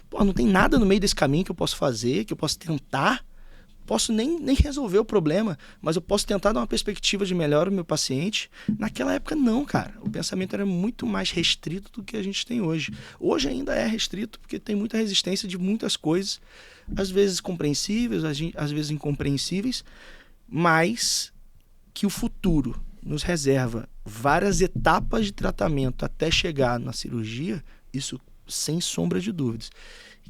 Não tem nada no meio desse caminho que eu posso fazer, que eu posso tentar. Posso nem resolver o problema, mas eu posso tentar dar uma perspectiva de melhora ao meu paciente. Naquela época, não, cara. O pensamento era muito mais restrito do que a gente tem hoje. Hoje ainda é restrito, porque tem muita resistência de muitas coisas, às vezes compreensíveis, às vezes incompreensíveis, mas que o futuro nos reserva várias etapas de tratamento até chegar na cirurgia, isso sem sombra de dúvidas.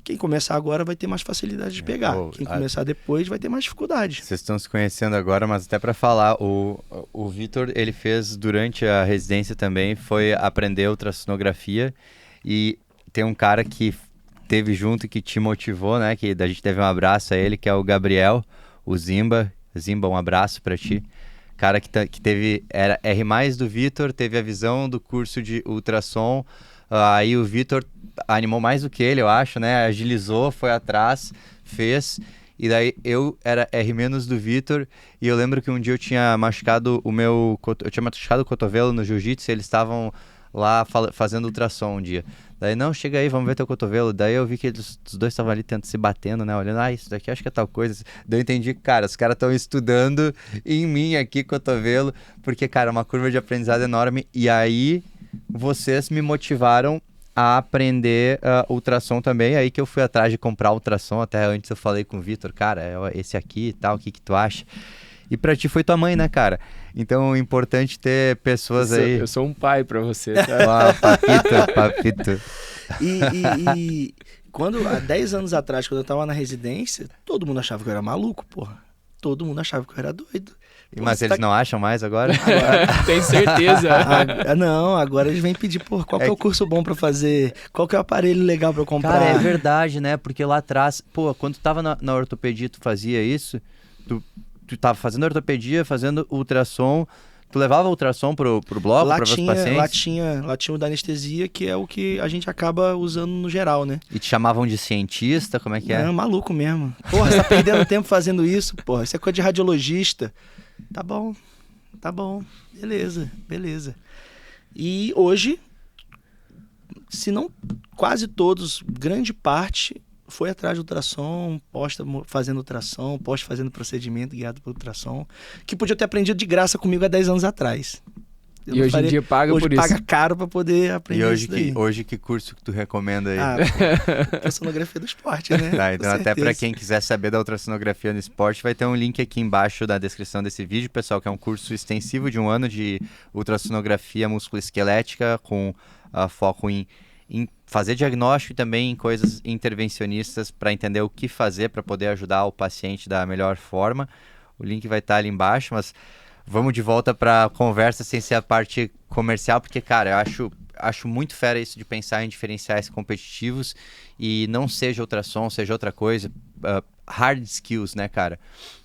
Quem começar agora vai ter mais facilidade de pegar. Quem começar depois vai ter mais dificuldade. Vocês estão se conhecendo agora, mas até para falar, o Vitor, ele fez durante a residência também, foi aprender ultrassonografia, e tem um cara que teve junto e que te motivou, né? Que a gente teve um abraço a ele, que é o Gabriel, o Zimba. Zimba, um abraço para ti. Cara que teve, era R+ do Vitor, teve a visão do curso de ultrassom. Aí o Vitor animou mais do que ele, eu acho, né? Agilizou, foi atrás, fez. E daí eu era R- do Vitor. E eu lembro que um dia eu tinha machucado eu tinha machucado o cotovelo no jiu-jitsu, e eles estavam lá fazendo ultrassom um dia. Daí, não, chega aí, vamos ver teu cotovelo. Daí eu vi que os dois estavam ali se batendo, né? Olhando, isso daqui acho que é tal coisa. Daí eu entendi que, cara, os caras estão estudando em mim aqui, cotovelo. Porque, cara, é uma curva de aprendizado enorme. E aí, vocês me motivaram a aprender ultrassom também. Aí que eu fui atrás de comprar ultrassom. Até antes eu falei com o Vitor, cara, esse aqui e tal, o que tu acha? E pra ti foi tua mãe, né, cara? Então é importante ter pessoas aí... Eu sou um pai pra você, tá? Papito. E há 10 anos atrás, quando eu tava na residência, todo mundo achava que eu era maluco, porra. Todo mundo achava que eu era doido. Mas eles não acham mais agora? Tem certeza? Não, agora eles vêm pedir, qual que é o curso bom pra fazer? Qual que é o aparelho legal pra eu comprar? Cara, é verdade, né? Porque lá atrás, quando tu tava na ortopedia, tu fazia isso, tu tava fazendo ortopedia, fazendo ultrassom, tu levava ultrassom pro bloco, para os pacientes? Lá tinha o da anestesia, que é o que a gente acaba usando no geral, né? E te chamavam de cientista, como é que é? Não, maluco mesmo. Porra, você tá perdendo tempo fazendo isso, porra, isso é coisa de radiologista. Tá bom, beleza. E hoje, se não quase todos, grande parte... foi atrás de ultrassom, posta fazendo ultrassom, posta fazendo procedimento guiado por ultrassom, que podia ter aprendido de graça comigo há 10 anos atrás. E hoje em dia paga por isso. Hoje paga caro para poder aprender isso daí. E hoje que curso que tu recomenda aí? Ultrassonografia do esporte, né? Tá, então até para quem quiser saber da ultrassonografia no esporte, vai ter um link aqui embaixo da descrição desse vídeo, pessoal, que é um curso extensivo de 1 ano de ultrassonografia musculoesquelética com foco em fazer diagnóstico e também em coisas intervencionistas para entender o que fazer para poder ajudar o paciente da melhor forma. O link vai estar ali embaixo, mas vamos de volta pra conversa sem ser a parte comercial, porque, cara, eu acho muito fera isso de pensar em diferenciais competitivos e não seja ultrassom, seja outra coisa, hard skills, né, cara?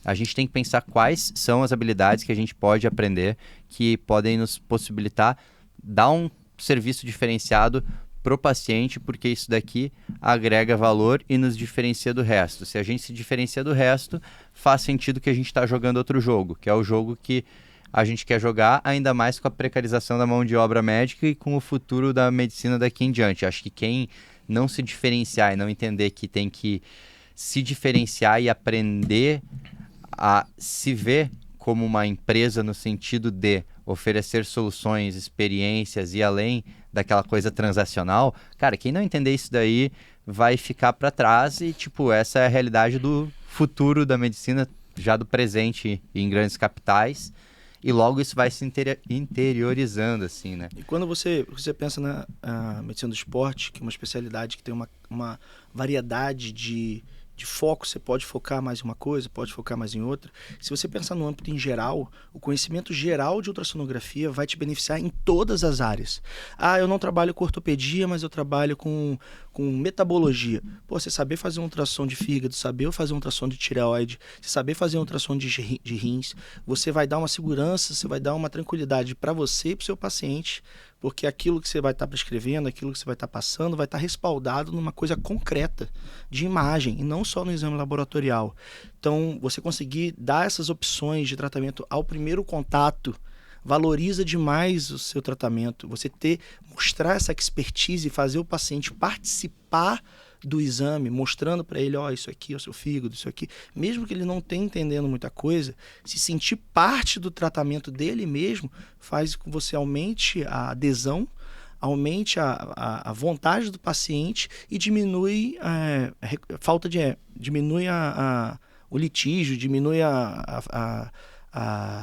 A gente tem que pensar quais são as habilidades que a gente pode aprender que podem nos possibilitar dar um serviço diferenciado pro paciente, porque isso daqui agrega valor e nos diferencia do resto. Se a gente se diferencia do resto, faz sentido que a gente está jogando outro jogo, que é o jogo que a gente quer jogar, ainda mais com a precarização da mão de obra médica e com o futuro da medicina daqui em diante. Acho que quem não se diferenciar e não entender que tem que se diferenciar e aprender a se ver como uma empresa no sentido de oferecer soluções, experiências e além daquela coisa transacional, cara, quem não entender isso daí vai ficar para trás e, tipo, essa é a realidade do futuro da medicina, já do presente em grandes capitais, e logo isso vai se interiorizando, assim, né? E quando você pensa na medicina do esporte, que é uma especialidade que tem uma variedade de foco, você pode focar mais em uma coisa, pode focar mais em outra. Se você pensar no âmbito em geral, o conhecimento geral de ultrassonografia vai te beneficiar em todas as áreas. Eu não trabalho com ortopedia, mas eu trabalho com metabologia. Pô, você saber fazer um ultrassom de fígado, saber fazer um ultrassom de tireoide, você saber fazer um ultrassom de rins, você vai dar uma segurança, você vai dar uma tranquilidade para você e para o seu paciente, porque aquilo que você vai estar prescrevendo, aquilo que você vai estar passando, vai estar respaldado numa coisa concreta de imagem, e não só no exame laboratorial. Então, você conseguir dar essas opções de tratamento ao primeiro contato, valoriza demais o seu tratamento. Você mostrar essa expertise e fazer o paciente participar do exame, mostrando para ele, isso aqui é o seu fígado, isso aqui, mesmo que ele não tenha entendendo muita coisa, se sentir parte do tratamento dele mesmo, faz com que você aumente a adesão, aumente a vontade do paciente e diminui diminui o litígio, diminui a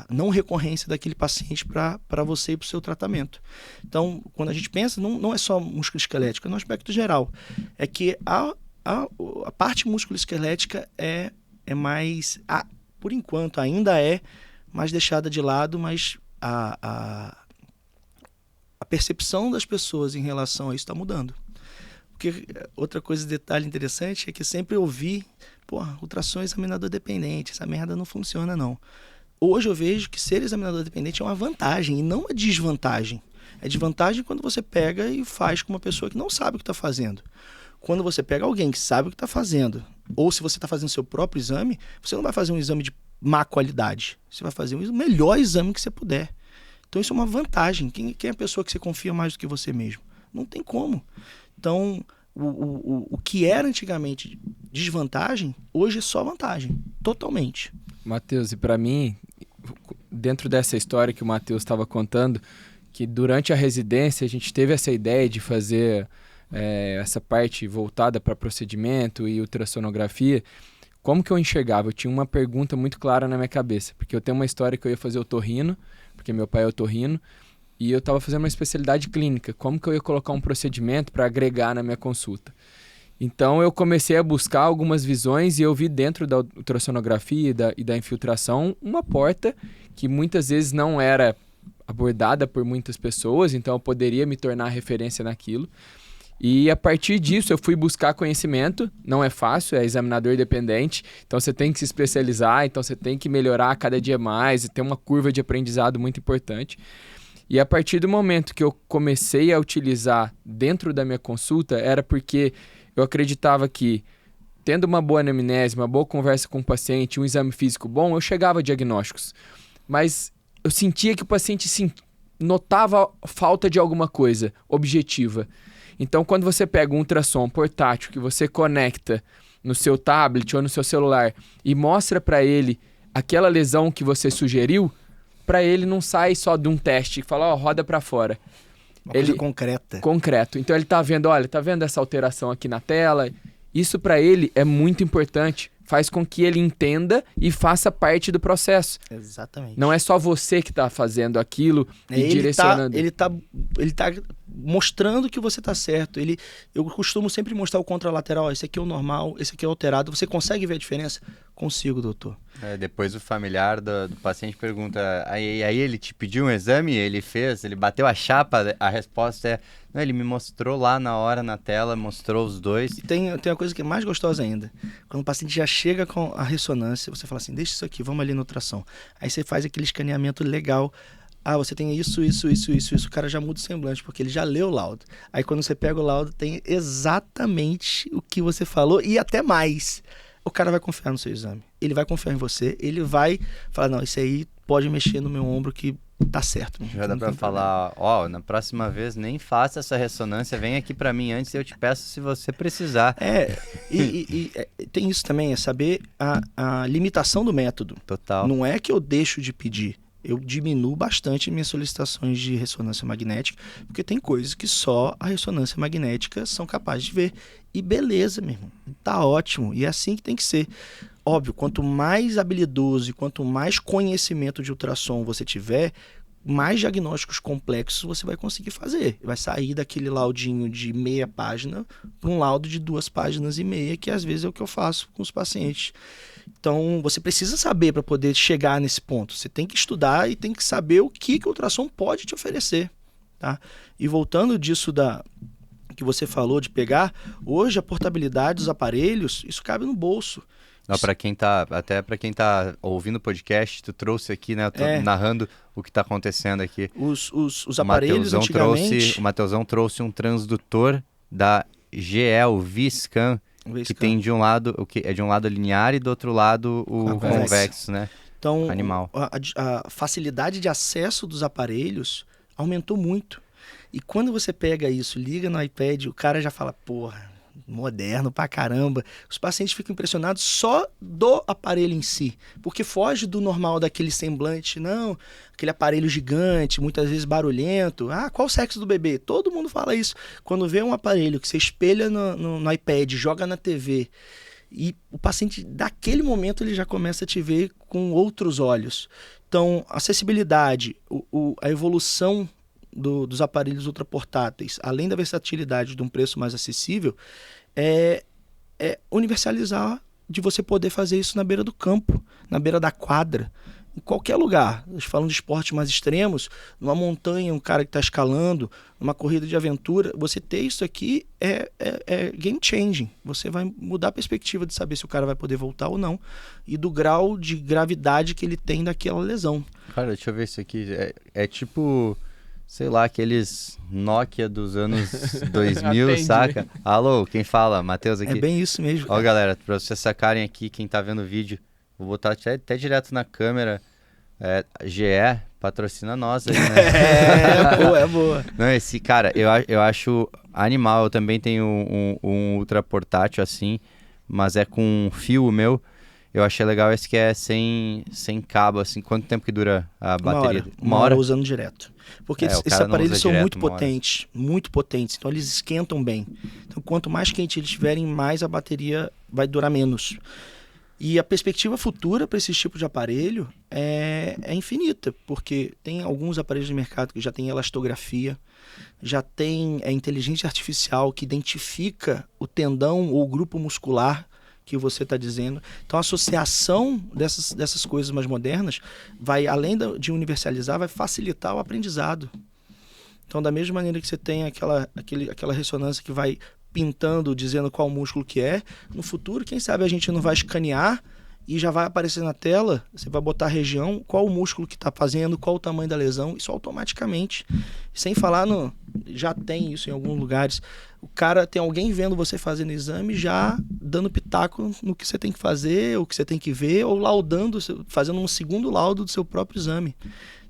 não recorrência daquele paciente para você e para o seu tratamento. Então, quando a gente pensa, não é só músculo esquelético, é no aspecto geral. É que a parte musculoesquelética é mais, por enquanto, ainda é mais deixada de lado, mas a percepção das pessoas em relação a isso está mudando. Porque outra coisa, detalhe interessante, é que eu sempre ouvi, ultrassom examinador dependente, essa merda não funciona não. Hoje eu vejo que ser examinador dependente é uma vantagem e não uma desvantagem. É desvantagem quando você pega e faz com uma pessoa que não sabe o que está fazendo. Quando você pega alguém que sabe o que está fazendo, ou se você está fazendo seu próprio exame, você não vai fazer um exame de má qualidade. Você vai fazer o melhor exame que você puder. Então isso é uma vantagem. Quem é a pessoa que você confia mais do que você mesmo? Não tem como. Então, o que era antigamente desvantagem, hoje é só vantagem. Totalmente. Matheus, e para mim, dentro dessa história que o Matheus estava contando, que durante a residência a gente teve essa ideia de fazer essa parte voltada para procedimento e ultrassonografia, como que eu enxergava? Eu tinha uma pergunta muito clara na minha cabeça, porque eu tenho uma história que eu ia fazer otorrino, porque meu pai é otorrino, e eu estava fazendo uma especialidade clínica. Como que eu ia colocar um procedimento para agregar na minha consulta? Então eu comecei a buscar algumas visões e eu vi dentro da ultrassonografia e da infiltração uma porta que muitas vezes não era abordada por muitas pessoas, então eu poderia me tornar referência naquilo. E a partir disso eu fui buscar conhecimento, não é fácil, é examinador dependente, então você tem que se especializar, então você tem que melhorar cada dia mais e ter uma curva de aprendizado muito importante. E a partir do momento que eu comecei a utilizar dentro da minha consulta, era porque eu acreditava que, tendo uma boa anamnese, uma boa conversa com o paciente, um exame físico bom, eu chegava a diagnósticos. Mas eu sentia que o paciente notava falta de alguma coisa objetiva. Então, quando você pega um ultrassom portátil que você conecta no seu tablet ou no seu celular e mostra para ele aquela lesão que você sugeriu, para ele não sai só de um teste e fala, roda para fora. Uma coisa concreta. Concreto. Então ele tá vendo, tá vendo essa alteração aqui na tela? Isso para ele é muito importante. Faz com que ele entenda e faça parte do processo. Exatamente. Não é só você que tá fazendo aquilo e direcionando. Ele tá mostrando que você está certo. Eu costumo sempre mostrar o contralateral. Esse aqui é o normal, esse aqui é o alterado. Você consegue ver a diferença? Consigo, doutor. Depois o familiar do paciente pergunta, aí ele te pediu um exame, ele fez, ele bateu a chapa, a resposta é, não, ele me mostrou lá na hora, na tela, mostrou os dois. E tem uma coisa que é mais gostosa ainda. Quando o paciente já chega com a ressonância, você fala assim, deixa isso aqui, vamos ali na ultrassom. Aí você faz aquele escaneamento legal. Você tem isso, o cara já muda o semblante, porque ele já leu o laudo. Aí quando você pega o laudo, tem exatamente o que você falou e até mais. O cara vai confiar no seu exame. Ele vai confiar em você, ele vai falar, não, isso aí pode mexer no meu ombro que tá certo. Já dá pra falar, na próxima vez nem faça essa ressonância, vem aqui pra mim antes e eu te peço se você precisar. Tem isso também, é saber a limitação do método. Total. Não é que eu deixo de pedir. Eu diminuo bastante minhas solicitações de ressonância magnética, porque tem coisas que só a ressonância magnética são capazes de ver. E beleza, meu irmão, tá ótimo. E é assim que tem que ser. Óbvio, quanto mais habilidoso e quanto mais conhecimento de ultrassom você tiver, mais diagnósticos complexos você vai conseguir fazer. Vai sair daquele laudinho de meia página para um laudo de 2,5 páginas, que às vezes é o que eu faço com os pacientes. Então, você precisa saber para poder chegar nesse ponto. Você tem que estudar e tem que saber o que o ultrassom pode te oferecer. Tá? E voltando disso que você falou de pegar, hoje a portabilidade dos aparelhos, isso cabe no bolso. Para quem tá ouvindo o podcast, tu trouxe aqui, né? Eu tô narrando o que tá acontecendo aqui. Os aparelhos antigamente... O Mateusão trouxe um transdutor da GE, o V-Scan, que tem de um lado linear e do outro lado o convexo, né? Então, animal. A facilidade de acesso dos aparelhos aumentou muito. E quando você pega isso, liga no iPad, o cara já fala, porra, moderno pra caramba. Os pacientes ficam impressionados só do aparelho em si, porque foge do normal daquele semblante, não, aquele aparelho gigante, muitas vezes barulhento. Qual o sexo do bebê? Todo mundo fala isso. Quando vê um aparelho que você espelha no iPad, joga na TV, e o paciente, daquele momento, ele já começa a te ver com outros olhos. Então, a acessibilidade, a evolução dos aparelhos ultraportáteis, além da versatilidade de um preço mais acessível, é universalizar, de você poder fazer isso na beira do campo, na beira da quadra, em qualquer lugar. Falando de esportes mais extremos, numa montanha, um cara que está escalando, numa corrida de aventura, você ter isso aqui é game changing. Você vai mudar a perspectiva de saber se o cara vai poder voltar ou não e do grau de gravidade que ele tem daquela lesão. Cara, deixa eu ver isso aqui. É tipo... sei lá, aqueles Nokia dos anos 2000, saca? Alô, quem fala? Matheus aqui. É bem isso mesmo. Ó, galera, pra vocês sacarem aqui, quem tá vendo o vídeo, vou botar até direto na câmera. GE, patrocina nós aí, né? É boa. Não, esse, cara, eu acho animal. Eu também tenho um ultra portátil assim, mas é com um fio meu. Eu achei legal esse que é sem cabo, assim. Quanto tempo que dura a bateria? Uma hora usando direto. Porque esses aparelhos são direto, muito potentes. Então eles esquentam bem. Então quanto mais quente eles estiverem, mais a bateria vai durar menos. E a perspectiva futura para esse tipo de aparelho é infinita, porque tem alguns aparelhos de mercado que já tem elastografia, já tem inteligência artificial que identifica o tendão ou o grupo muscular que você está dizendo. Então a associação dessas coisas mais modernas vai, além de universalizar, vai facilitar o aprendizado. Então, da mesma maneira que você tem aquela ressonância que vai pintando, dizendo qual músculo que é, no futuro, quem sabe a gente não vai escanear e já vai aparecer na tela, você vai botar a região, qual o músculo que está fazendo, qual o tamanho da lesão, isso automaticamente. Sem falar já tem isso em alguns lugares. O cara, tem alguém vendo você fazendo exame, já dando pitaco no que você tem que fazer, o que você tem que ver, ou laudando, fazendo um segundo laudo do seu próprio exame.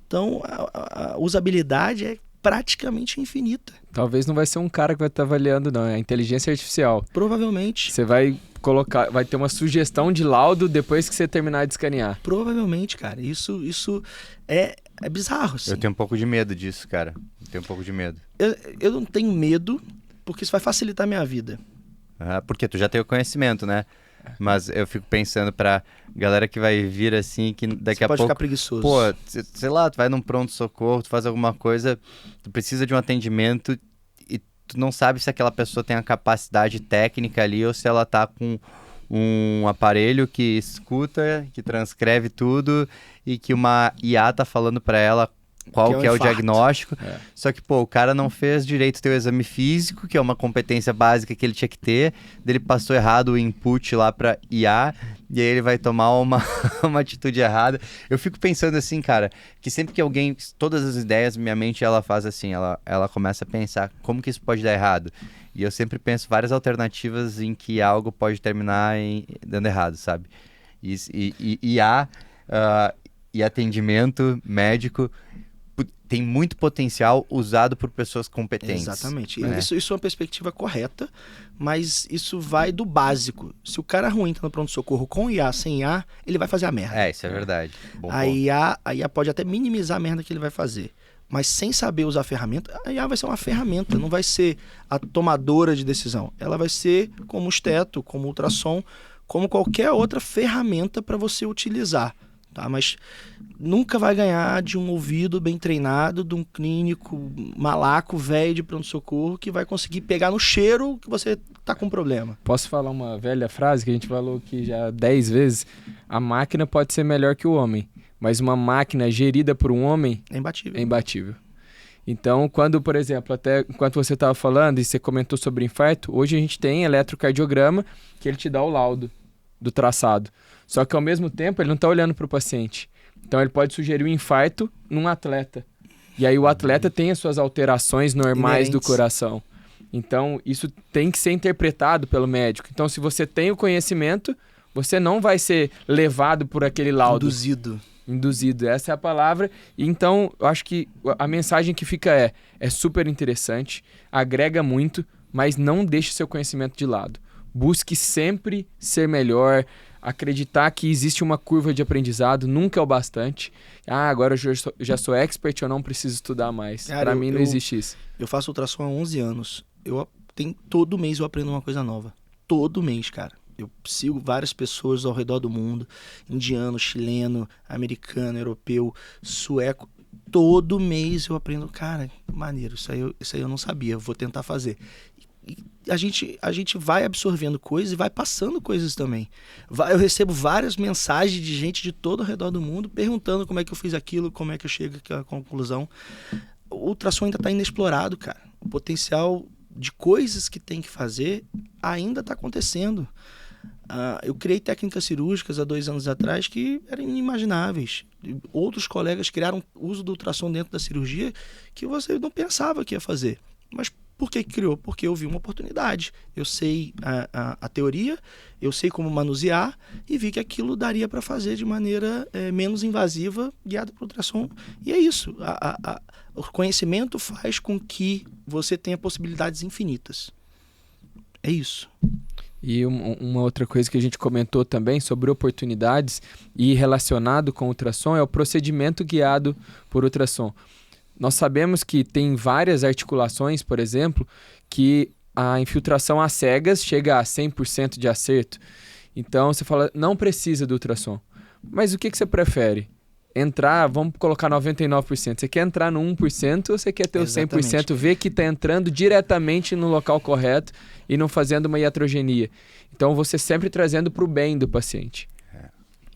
Então, a usabilidade é praticamente infinita. Talvez não vai ser um cara que vai estar avaliando, não. É a inteligência artificial. Provavelmente. Você vai vai ter uma sugestão de laudo depois que você terminar de escanear. Provavelmente, cara. Isso é bizarro, assim. Eu tenho um pouco de medo disso, cara. Eu não tenho medo, porque isso vai facilitar a minha vida. Porque tu já tem o conhecimento, né? Mas eu fico pensando pra galera que vai vir assim, que daqui a pouco... pode ficar preguiçoso. Pô, sei lá, tu vai num pronto-socorro, tu faz alguma coisa, tu precisa de um atendimento, tu não sabe se aquela pessoa tem a capacidade técnica ali ou se ela tá com um aparelho que escuta, que transcreve tudo e que uma IA tá falando para ela qual que é o diagnóstico. Só que, pô, o cara não fez direito o teu exame físico, que é uma competência básica que ele tinha que ter, ele passou errado o input lá pra IA, e aí ele vai tomar uma atitude errada. Eu fico pensando assim, cara, que sempre que alguém, todas as ideias, minha mente, ela faz assim, ela começa a pensar, como que isso pode dar errado? E eu sempre penso várias alternativas em que algo pode terminar dando errado, sabe? E IA e atendimento médico tem muito potencial usado por pessoas competentes. Exatamente. Né? Isso é uma perspectiva correta, mas isso vai do básico. Se o cara ruim tá no pronto-socorro com IA, sem IA, ele vai fazer a merda. Isso é verdade. Bom a IA pode até minimizar a merda que ele vai fazer. Mas sem saber usar a ferramenta, a IA vai ser uma ferramenta, não vai ser a tomadora de decisão. Ela vai ser como o esteto, como o ultrassom, como qualquer outra ferramenta para você utilizar. Tá? Mas nunca vai ganhar de um ouvido bem treinado, de um clínico malaco, velho de pronto-socorro, que vai conseguir pegar no cheiro que você tá com problema. Posso falar uma velha frase que a gente falou aqui já 10 vezes? A máquina pode ser melhor que o homem, mas uma máquina gerida por um homem é imbatível. É imbatível. Então, quando, por exemplo, até enquanto você estava falando e você comentou sobre infarto, hoje a gente tem eletrocardiograma que ele te dá o laudo do traçado. Só que ao mesmo tempo ele não está olhando para o paciente. Então ele pode sugerir um infarto num atleta. E aí o atleta tem as suas alterações normais do coração. Então isso tem que ser interpretado pelo médico. Então se você tem o conhecimento, você não vai ser levado por aquele laudo. Induzido, essa é a palavra. E então eu acho que a mensagem que fica é super interessante, agrega muito, mas não deixe seu conhecimento de lado. Busque sempre ser melhor, acreditar que existe uma curva de aprendizado, nunca é o bastante. Agora eu já sou expert, eu não preciso estudar mais. Para mim não existe isso. Eu faço ultrassom há 11 anos. Todo mês eu aprendo uma coisa nova. Todo mês, cara. Eu sigo várias pessoas ao redor do mundo, indiano, chileno, americano, europeu, sueco. Todo mês eu aprendo, cara, maneiro, isso aí eu não sabia, vou tentar fazer. E a gente vai absorvendo coisas e vai passando coisas também. Eu recebo várias mensagens de gente de todo ao redor do mundo perguntando como é que eu fiz aquilo, como é que eu chego à conclusão. O ultrassom ainda está inexplorado, cara. O potencial de coisas que tem que fazer ainda está acontecendo. Eu criei técnicas cirúrgicas há 2 anos atrás que eram inimagináveis. Outros colegas criaram uso do ultrassom dentro da cirurgia que você não pensava que ia fazer. Mas por que criou? Porque eu vi uma oportunidade. Eu sei a teoria, eu sei como manusear e vi que aquilo daria para fazer de maneira menos invasiva, guiada por ultrassom. E é isso. O conhecimento faz com que você tenha possibilidades infinitas. É isso. E uma outra coisa que a gente comentou também sobre oportunidades e relacionado com ultrassom é o procedimento guiado por ultrassom. Nós sabemos que tem várias articulações, por exemplo, que a infiltração às cegas chega a 100% de acerto. Então você fala, não precisa do ultrassom. Mas o que você prefere? Entrar, vamos colocar 99%. Você quer entrar no 1% ou você quer ter o 100%? Ver que está entrando diretamente no local correto e não fazendo uma iatrogenia. Então você sempre trazendo para o bem do paciente.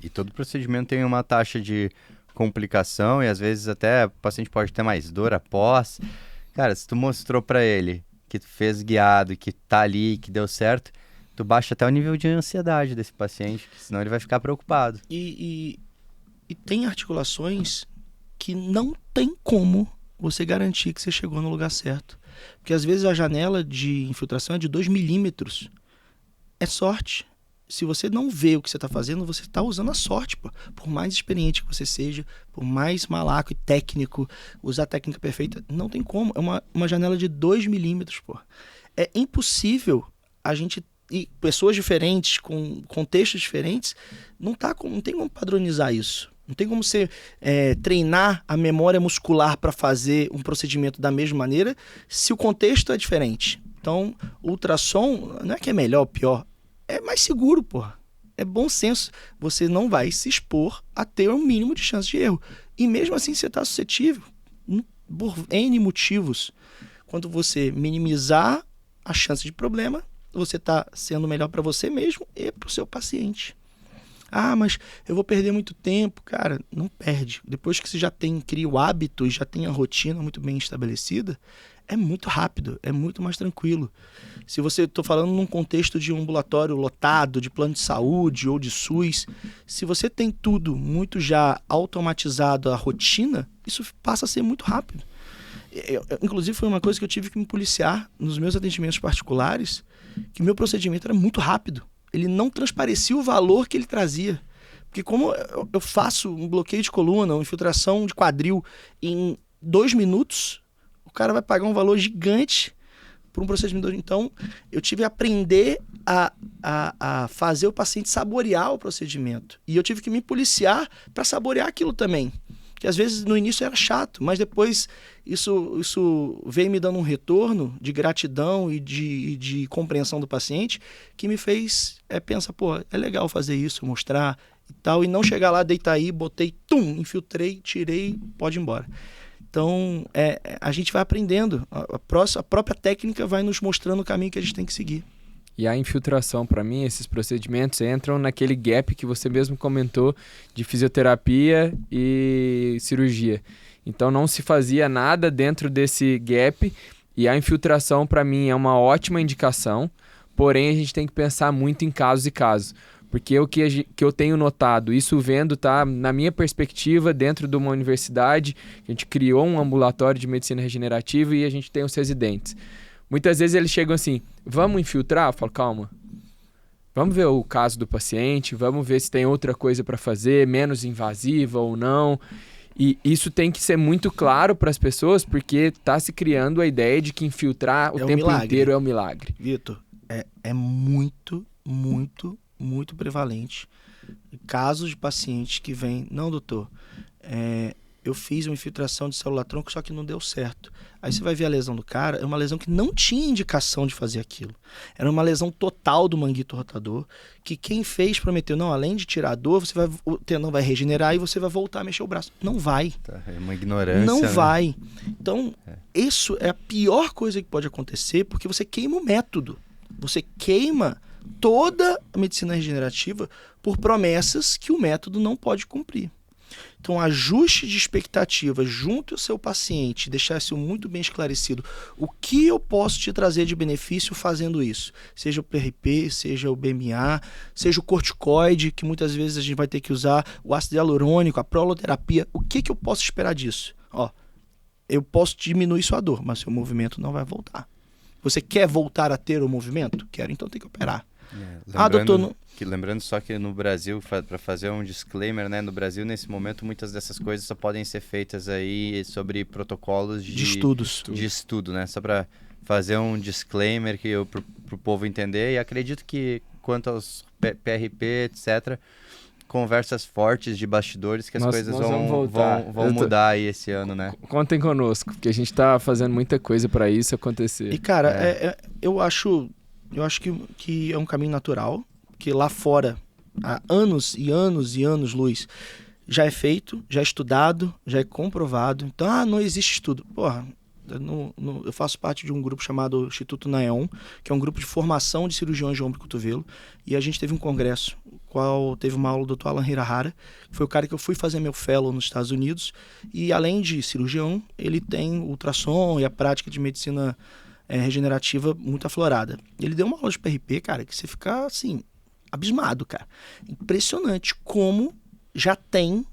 E todo procedimento tem uma taxa de complicação e às vezes até o paciente pode ter mais dor após. Cara, se tu mostrou para ele que tu fez guiado, que tá ali, que deu certo, tu baixa até o nível de ansiedade desse paciente, senão ele vai ficar preocupado. E tem articulações que não tem como você garantir que você chegou no lugar certo. Porque às vezes a janela de infiltração é de 2 milímetros. É sorte. Se você não vê o que você está fazendo, você está usando a sorte, pô. Por mais experiente que você seja, por mais malaco e técnico, usar a técnica perfeita, não tem como. É uma janela de 2 milímetros, pô. É impossível a gente... E pessoas diferentes, com contextos diferentes, não tem como padronizar isso. Não tem como você treinar a memória muscular para fazer um procedimento da mesma maneira se o contexto é diferente. Então, o ultrassom não é que é melhor ou pior, é mais seguro, porra. É bom senso. Você não vai se expor a ter um mínimo de chance de erro. E mesmo assim você está suscetível por N motivos. quanto você minimizar a chance de problema, você está sendo melhor para você mesmo e para o seu paciente. Ah, mas eu vou perder muito tempo. Cara, não perde. Depois que você já cria o hábito e já tem a rotina muito bem estabelecida, é muito rápido, é muito mais tranquilo. Se você, estou falando num contexto de um ambulatório lotado, de plano de saúde ou de SUS, se você tem tudo muito já automatizado, a rotina, isso passa a ser muito rápido. Inclusive foi uma coisa que eu tive que me policiar nos meus atendimentos particulares, que o meu procedimento era muito rápido. Ele não transparecia o valor que ele trazia. Porque como eu faço um bloqueio de coluna, uma infiltração de quadril em 2 minutos, o cara vai pagar um valor gigante por um procedimento. Então, eu tive que aprender a fazer o paciente saborear o procedimento. E eu tive que me policiar para saborear aquilo também. Que às vezes no início era chato, mas depois isso veio me dando um retorno de gratidão e de compreensão do paciente que me fez pensar, pô, é legal fazer isso, mostrar e tal, e não chegar lá, deitar aí, botei, infiltrei, tirei, pode ir embora. Então, a gente vai aprendendo, a própria técnica vai nos mostrando o caminho que a gente tem que seguir. E a infiltração, para mim, esses procedimentos entram naquele gap que você mesmo comentou de fisioterapia e cirurgia. Então não se fazia nada dentro desse gap e a infiltração, para mim, é uma ótima indicação, porém a gente tem que pensar muito em casos e casos. Porque o que eu tenho notado, isso vendo, tá, na minha perspectiva, dentro de uma universidade, a gente criou um ambulatório de medicina regenerativa e a gente tem os residentes. Muitas vezes eles chegam assim, vamos infiltrar? Eu falo, calma. Vamos ver o caso do paciente, vamos ver se tem outra coisa para fazer, menos invasiva ou não. E isso tem que ser muito claro para as pessoas, porque está se criando a ideia de que infiltrar o tempo inteiro é um milagre. Vitor, é muito, muito, muito prevalente. Casos de pacientes que vêm, não, doutor, eu fiz uma infiltração de célula-tronco, só que não deu certo. Aí você vai ver a lesão do cara, é uma lesão que não tinha indicação de fazer aquilo. Era uma lesão total do manguito rotador, que quem fez prometeu, não, além de tirar a dor, o tendão vai regenerar e você vai voltar a mexer o braço. Não vai. É uma ignorância. Não né? vai. Então, isso é a pior coisa que pode acontecer, porque você queima o método. Você queima toda a medicina regenerativa por promessas que o método não pode cumprir. Então, ajuste de expectativas junto ao seu paciente, deixar isso muito bem esclarecido. O que eu posso te trazer de benefício fazendo isso? Seja o PRP, seja o BMA, seja o corticoide, que muitas vezes a gente vai ter que usar, o ácido hialurônico, a proloterapia. O que eu posso esperar disso? Eu posso diminuir sua dor, mas seu movimento não vai voltar. Você quer voltar a ter o movimento? Quero, então tem que operar. Doutor... Lembrando só que no Brasil, para fazer um disclaimer, né? No Brasil, nesse momento, muitas dessas coisas só podem ser feitas aí sobre protocolos de estudos. De estudo, né? Só para fazer um disclaimer para o povo entender. E acredito que quanto aos PRP, etc., conversas fortes de bastidores que as coisas vão mudar aí esse ano, né? Contem conosco, porque a gente está fazendo muita coisa para isso acontecer. E, cara, eu acho que é um caminho natural, que lá fora, há anos e anos e anos, luz, já é feito, já é estudado, já é comprovado. Então, não existe estudo. Porra, eu faço parte de um grupo chamado Instituto Naeon, que é um grupo de formação de cirurgiões de ombro e cotovelo, e a gente teve um congresso, qual teve uma aula do Dr. Alan Hirahara, que foi o cara que eu fui fazer meu fellow nos Estados Unidos, e além de cirurgião, ele tem ultrassom e a prática de medicina regenerativa muito aflorada. Ele deu uma aula de PRP, cara, que você fica assim, abismado, cara. Impressionante como já tem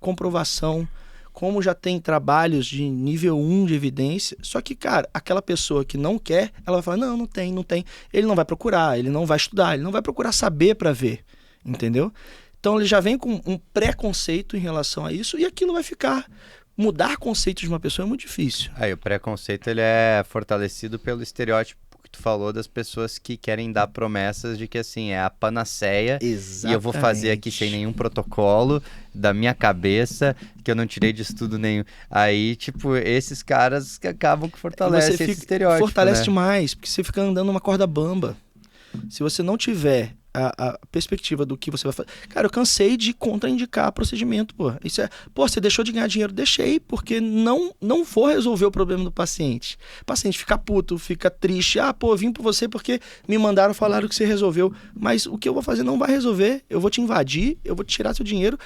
comprovação, como já tem trabalhos de nível 1 de evidência. Só que, cara, aquela pessoa que não quer, ela vai falar, não tem. Ele não vai procurar, ele não vai estudar, ele não vai procurar saber para ver, entendeu? Então ele já vem com um preconceito em relação a isso e aquilo vai ficar. Mudar conceitos de uma pessoa é muito difícil. Aí o preconceito ele é fortalecido pelo estereótipo que tu falou das pessoas que querem dar promessas de que assim, é a panaceia. Exatamente. E eu vou fazer aqui sem nenhum protocolo da minha cabeça, que eu não tirei de estudo nenhum. Aí, tipo, esses caras que acabam que fortalecem esse estereótipo. Fortalece demais, porque você fica andando numa corda bamba. Se você não tiver a perspectiva do que você vai fazer. Cara, eu cansei de contraindicar procedimento, pô. Isso é, pô, você deixou de ganhar dinheiro? Deixei, porque não vou resolver o problema do paciente. O paciente fica puto, fica triste. Ah, pô, vim por você porque me mandaram, falaram que você resolveu. Mas o que eu vou fazer não vai resolver. Eu vou te invadir, eu vou te tirar seu dinheiro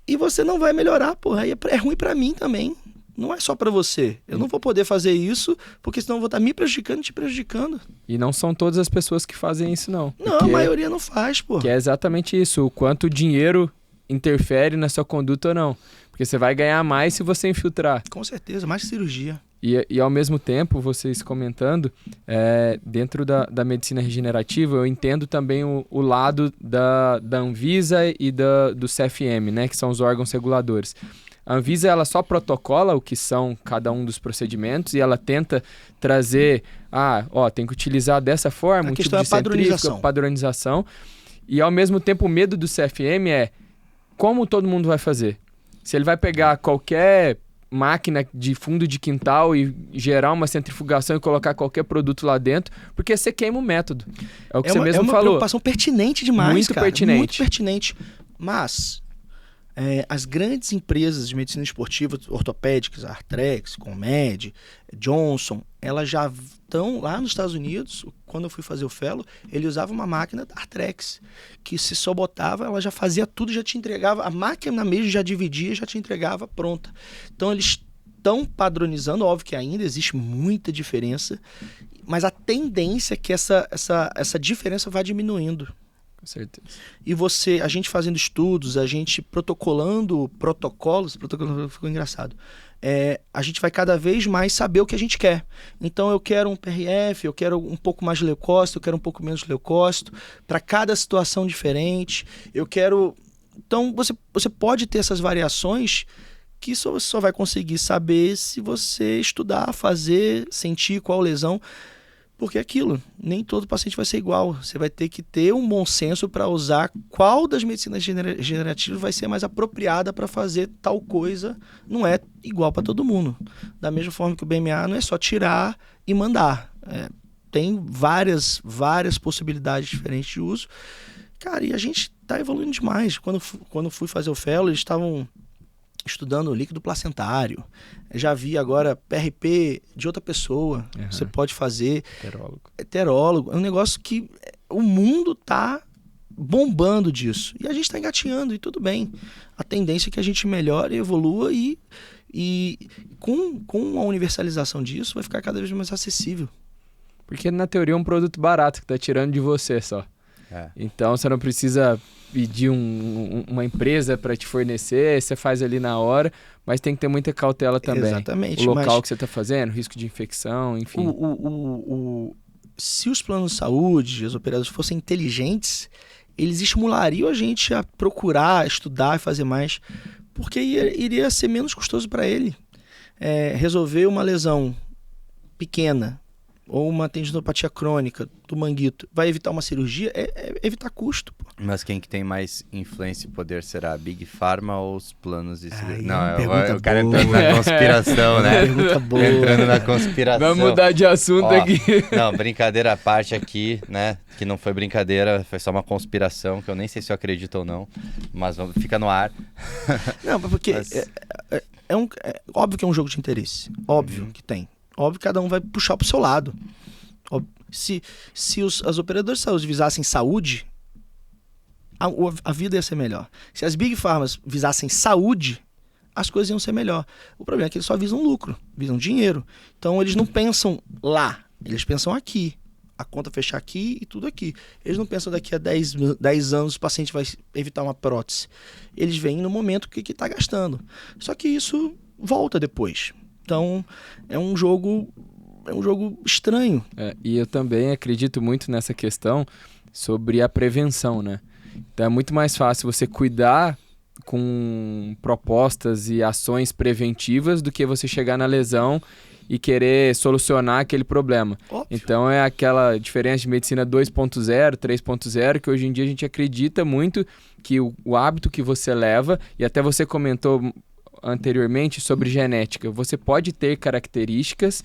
e você não vai melhorar, pô. Aí é ruim pra mim também. Não é só pra você. Eu não vou poder fazer isso, porque senão eu vou estar me prejudicando e te prejudicando. E não são todas as pessoas que fazem isso, não. Não, a maioria não faz, pô. Que é exatamente isso, o quanto o dinheiro interfere na sua conduta ou não. Porque você vai ganhar mais se você infiltrar. Com certeza, mais cirurgia. E ao mesmo tempo, vocês comentando, dentro da medicina regenerativa, eu entendo também o lado da Anvisa e do CFM, né, que são os órgãos reguladores. A Anvisa, ela só protocola o que são cada um dos procedimentos e ela tenta trazer, tem que utilizar dessa forma, a um tipo questão de centrífuga, padronização. E ao mesmo tempo o medo do CFM é como todo mundo vai fazer. Se ele vai pegar qualquer máquina de fundo de quintal e gerar uma centrifugação e colocar qualquer produto lá dentro, porque você queima o método. É o que você mesmo falou. É uma preocupação pertinente demais, muito cara. Pertinente. Muito pertinente. Mas as grandes empresas de medicina esportiva, ortopédicas, Arthrex, Conmed, Johnson, elas já estão lá nos Estados Unidos. Quando eu fui fazer o fellow, ele usava uma máquina da Arthrex, que se só botava, ela já fazia tudo, já te entregava, a máquina mesmo já dividia, já te entregava pronta. Então eles estão padronizando, óbvio que ainda existe muita diferença, mas a tendência é que essa diferença vá diminuindo. Com certeza. E a gente fazendo estudos, a gente protocolando protocolos ficou engraçado. A gente vai cada vez mais saber o que a gente quer. Então eu quero um PRF, eu quero um pouco mais de leucócito, eu quero um pouco menos de leucócito, para cada situação diferente. Eu quero... Então você pode ter essas variações que só vai conseguir saber se você estudar, fazer, sentir qual lesão. Porque é aquilo, nem todo paciente vai ser igual. Você vai ter que ter um bom senso para usar qual das medicinas regenerativas vai ser mais apropriada para fazer tal coisa. Não é igual para todo mundo. Da mesma forma que o BMA não é só tirar e mandar. Tem várias possibilidades diferentes de uso. Cara, e a gente está evoluindo demais. Quando fui fazer o fellow, eles estavam estudando líquido placentário. Já vi agora PRP de outra pessoa. Uhum. Você pode fazer. Heterólogo. É um negócio que o mundo tá bombando disso. E a gente está engatinhando, e tudo bem. A tendência é que a gente melhore, evolua e com a universalização disso vai ficar cada vez mais acessível. Porque na teoria é um produto barato que tá tirando de você só. Então você não precisa pedir uma empresa para te fornecer, você faz ali na hora, mas tem que ter muita cautela também. Exatamente. O local que você está fazendo, risco de infecção, enfim. Se os planos de saúde, as operadoras fossem inteligentes, eles estimulariam a gente a procurar, estudar e fazer mais, porque iria ser menos custoso para ele. Resolver uma lesão pequena ou uma tendinopatia crônica do manguito, vai evitar uma cirurgia, evitar custo. Pô. Mas quem que tem mais influência e poder será a Big Pharma ou os planos de cirurgia? Não, o cara entrando na conspiração, né? Pergunta boa. Entrando na conspiração. Vamos mudar de assunto aqui. Não, brincadeira à parte aqui, né? Que não foi brincadeira, foi só uma conspiração, que eu nem sei se eu acredito ou não, mas fica no ar. Não, porque óbvio que é um jogo de interesse. Óbvio que tem. Óbvio que cada um vai puxar pro seu lado. Se as operadoras de saúde visassem saúde, a vida ia ser melhor. Se as Big Pharmas visassem saúde, as coisas iam ser melhor. O problema é que eles só visam lucro, visam dinheiro. Então eles não pensam lá, eles pensam aqui. A conta fechar aqui e tudo aqui. Eles não pensam daqui a 10 anos o paciente vai evitar uma prótese. Eles veem no momento que está gastando. Só que isso volta depois. Então, é um jogo estranho. E eu também acredito muito nessa questão sobre a prevenção, né? Então, é muito mais fácil você cuidar com propostas e ações preventivas do que você chegar na lesão e querer solucionar aquele problema. Óbvio. Então, é aquela diferença de medicina 2.0, 3.0, que hoje em dia a gente acredita muito que o hábito que você leva, e até você comentou anteriormente sobre genética. Você pode ter características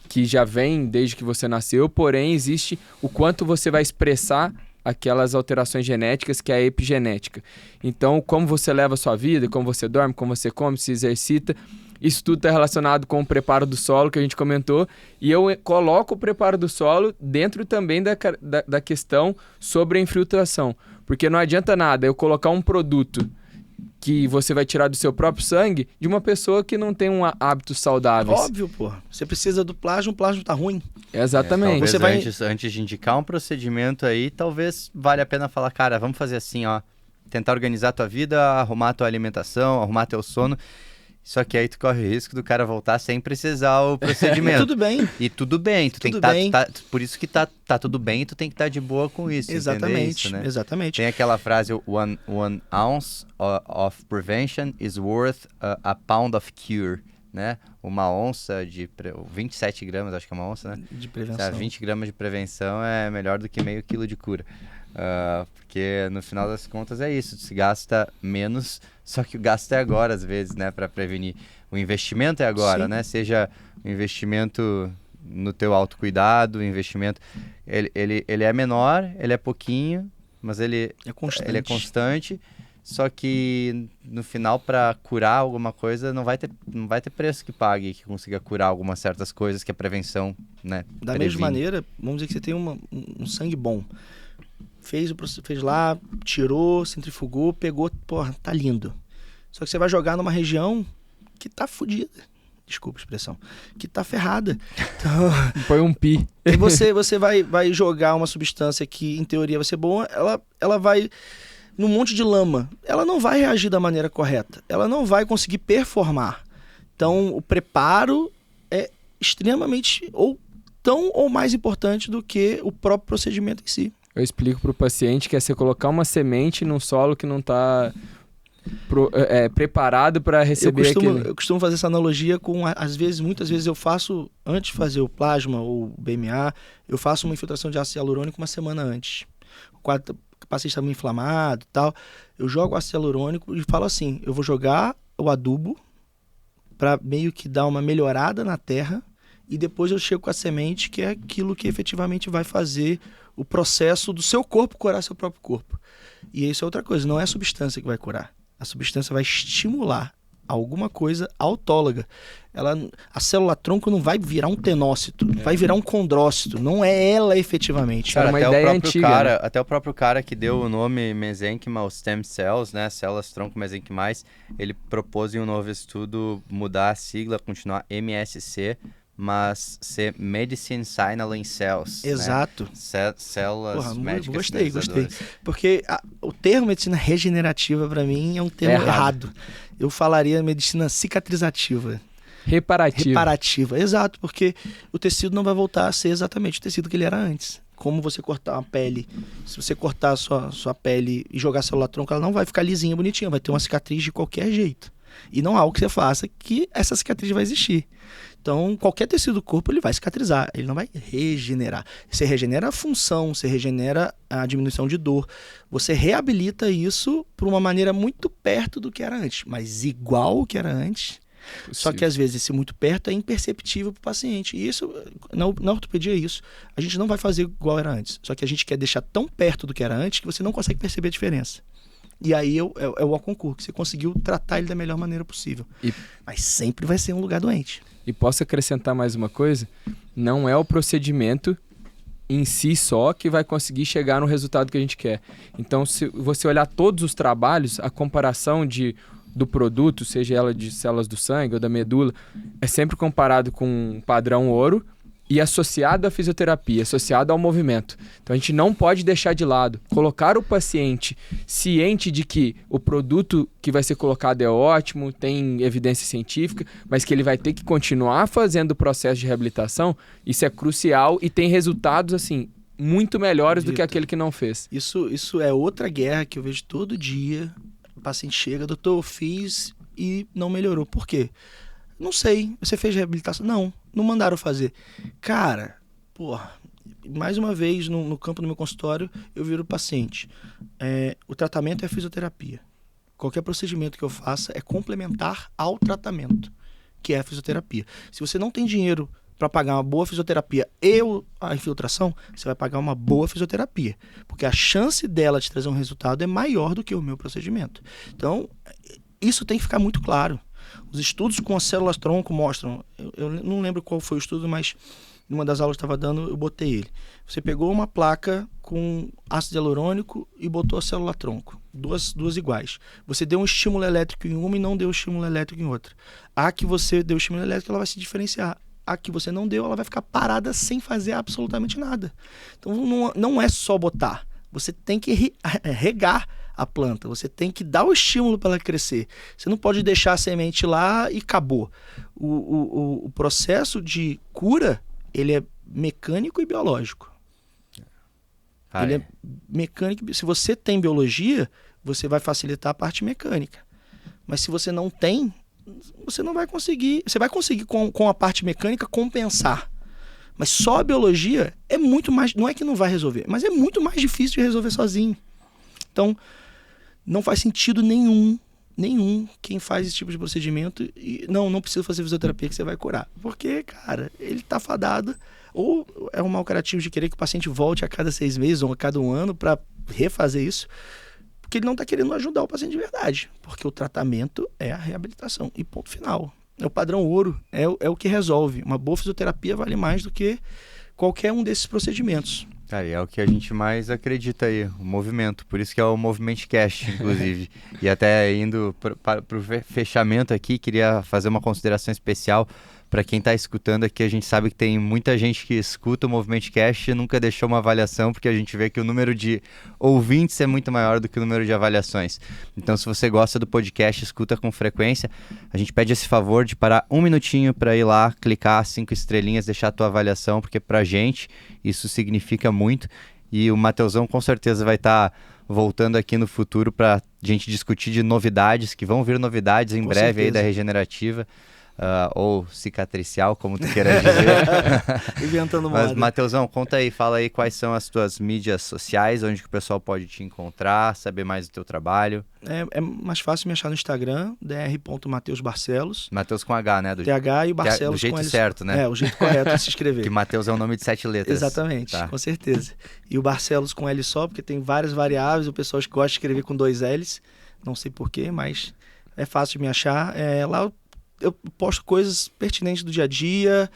que já vêm desde que você nasceu, porém existe o quanto você vai expressar aquelas alterações genéticas que é a epigenética. Então, como você leva a sua vida, como você dorme, como você come, se exercita, isso tudo está relacionado com o preparo do solo que a gente comentou, e eu coloco o preparo do solo dentro também da questão sobre a infiltração, porque não adianta nada eu colocar um produto que você vai tirar do seu próprio sangue de uma pessoa que não tem hábitos saudáveis. Óbvio, pô. Você precisa do plasma, o plasma tá ruim. Exatamente. Talvez Você vai... antes de indicar um procedimento aí, talvez valha a pena falar, cara, vamos fazer assim, ó, tentar organizar a tua vida, arrumar a tua alimentação, arrumar teu sono. Só que aí tu corre o risco do cara voltar sem precisar o procedimento. Tudo bem. E tudo bem, tu tem que estar... Por isso que tá tudo bem e tu tem que estar de boa com isso, Exatamente, isso, né? exatamente. Tem aquela frase, one ounce of prevention is worth a pound of cure, né? Uma onça de... 27 gramas, acho que é uma onça, né? De prevenção. 20 gramas de prevenção é melhor do que meio quilo de cura. Porque no final das contas é isso, se gasta menos, só que o gasto é agora às vezes, né, para prevenir. O investimento é agora, Sim. né, seja o investimento no teu autocuidado, o investimento, ele é menor, ele é pouquinho, mas ele é constante, só que no final para curar alguma coisa não vai ter preço que pague, que consiga curar algumas certas coisas que a prevenção, né, Da previne. mesma maneira, vamos dizer que você tem um sangue bom. Fez lá, tirou, centrifugou, pegou, porra, tá lindo. Só que você vai jogar numa região que tá fodida. Desculpa a expressão. Que tá ferrada. Então, põe um pi. E você vai jogar uma substância que, em teoria, vai ser boa, ela vai num monte de lama. Ela não vai reagir da maneira correta. Ela não vai conseguir performar. Então, o preparo é extremamente, ou tão ou mais importante do que o próprio procedimento em si. Eu explico para o paciente que é você colocar uma semente num solo que não está preparado para receber Eu costumo fazer essa analogia com, muitas vezes eu faço, antes de fazer o plasma ou o BMA, eu faço uma infiltração de ácido hialurônico uma semana antes. O paciente está muito inflamado e tal, eu jogo ácido hialurônico e falo assim, eu vou jogar o adubo para meio que dar uma melhorada na terra e depois eu chego com a semente, que é aquilo que efetivamente vai fazer o processo do seu corpo curar seu próprio corpo. E isso é outra coisa, não é a substância que vai curar. A substância vai estimular alguma coisa autóloga. A célula-tronco não vai virar um tenócito, vai virar um condrócito. Não é ela efetivamente. Cara, uma ideia antiga. Até o próprio cara que deu o nome mesênquima aos stem cells, né, células-tronco mesenquimais, ele propôs em um novo estudo mudar a sigla, continuar MSC, mas Medicine Signaling Cells. Exato. Né? Células médicas. Gostei. Porque o termo medicina regenerativa, para mim, é um termo errado. Eu falaria medicina cicatrizativa. Reparativa. Exato, porque o tecido não vai voltar a ser exatamente o tecido que ele era antes. Como você cortar uma pele, se você cortar a sua pele e jogar a célula-tronco, ela não vai ficar lisinha, bonitinha, vai ter uma cicatriz de qualquer jeito. E não há algo que você faça que essa cicatriz vai existir. Então, qualquer tecido do corpo, ele vai cicatrizar, ele não vai regenerar. Você regenera a função, você regenera a diminuição de dor. Você reabilita isso por uma maneira muito perto do que era antes, mas igual o que era antes. Possível. Só que, às vezes, esse muito perto é imperceptível para o paciente. E isso, na ortopedia é isso. A gente não vai fazer igual era antes. Só que a gente quer deixar tão perto do que era antes que você não consegue perceber a diferença. E aí é o concurso, que você conseguiu tratar ele da melhor maneira possível. Mas sempre vai ser um lugar doente. E posso acrescentar mais uma coisa? Não é o procedimento em si só que vai conseguir chegar no resultado que a gente quer. Então, se você olhar todos os trabalhos, a comparação do produto, seja ela de células do sangue ou da medula, é sempre comparado com um padrão ouro e associado à fisioterapia, associado ao movimento. Então a gente não pode deixar de lado. Colocar o paciente ciente de que o produto que vai ser colocado é ótimo, tem evidência científica, mas que ele vai ter que continuar fazendo o processo de reabilitação, isso é crucial e tem resultados assim muito melhores do que aquele que não fez. Isso é outra guerra que eu vejo todo dia. O paciente chega, doutor, eu fiz e não melhorou. Por quê? Não sei. Você fez reabilitação? Não mandaram fazer. Cara, porra, mais uma vez no campo do meu consultório, eu viro o paciente. O tratamento é fisioterapia. Qualquer procedimento que eu faça é complementar ao tratamento, que é a fisioterapia. Se você não tem dinheiro para pagar uma boa fisioterapia e a infiltração, você vai pagar uma boa fisioterapia, porque a chance dela te trazer um resultado é maior do que o meu procedimento. Então, isso tem que ficar muito claro. Os estudos com as células-tronco mostram, eu não lembro qual foi o estudo, mas numa das aulas que eu estava dando, eu botei ele. Você pegou uma placa com ácido hialurônico e botou a célula-tronco, duas iguais. Você deu um estímulo elétrico em uma e não deu estímulo elétrico em outra. A que você deu estímulo elétrico, ela vai se diferenciar. A que você não deu, ela vai ficar parada sem fazer absolutamente nada. Então não é só botar. Você tem que regar a planta. Você tem que dar o estímulo para ela crescer. Você não pode deixar a semente lá e acabou. O processo de cura, ele é mecânico e biológico. Ele é mecânico. Se você tem biologia, você vai facilitar a parte mecânica. Mas se você não tem, você não vai conseguir. Você vai conseguir com a parte mecânica compensar. Mas só a biologia é muito mais. Não é que não vai resolver, mas é muito mais difícil de resolver sozinho. Então, não faz sentido nenhum quem faz esse tipo de procedimento e não precisa fazer fisioterapia que você vai curar. Porque, cara, ele tá fadado. Ou é um mau caratismo de querer que o paciente volte a cada 6 meses ou a cada 1 ano para refazer isso, porque ele não está querendo ajudar o paciente de verdade. Porque o tratamento é a reabilitação. E ponto final. É o padrão ouro, é o que resolve. Uma boa fisioterapia vale mais do que qualquer um desses procedimentos. Cara, e é o que a gente mais acredita aí, o movimento. Por isso que é o Movement Cast, inclusive. E até indo para o fechamento aqui, queria fazer uma consideração especial para quem está escutando aqui. A gente sabe que tem muita gente que escuta o Movement Cast e nunca deixou uma avaliação, porque a gente vê que o número de ouvintes é muito maior do que o número de avaliações. Então, se você gosta do podcast, escuta com frequência, a gente pede esse favor de parar 1 minutinho para ir lá, clicar 5 estrelinhas, deixar a tua avaliação, porque pra gente isso significa muito. E o Mateusão com certeza vai estar voltando aqui no futuro para a gente discutir de novidades, que vão vir novidades em breve aí da regenerativa. Ou cicatricial, como tu queira dizer. Inventando moda. Mas, Mateusão, conta aí, fala aí quais são as tuas mídias sociais, onde que o pessoal pode te encontrar, saber mais do teu trabalho. É mais fácil me achar no Instagram, dr.mateusbarcelos. Mateus com H, né? TH e o Barcelos do jeito com L. certo, né? É, o jeito correto de se escrever. Que Mateus é um nome de 7 letras. Exatamente, tá. Com certeza. E o Barcelos com L só, porque tem várias variáveis, o pessoal que gosta de escrever com 2 L's, não sei porquê, mas é fácil de me achar. Lá eu posto coisas pertinentes do dia a dia,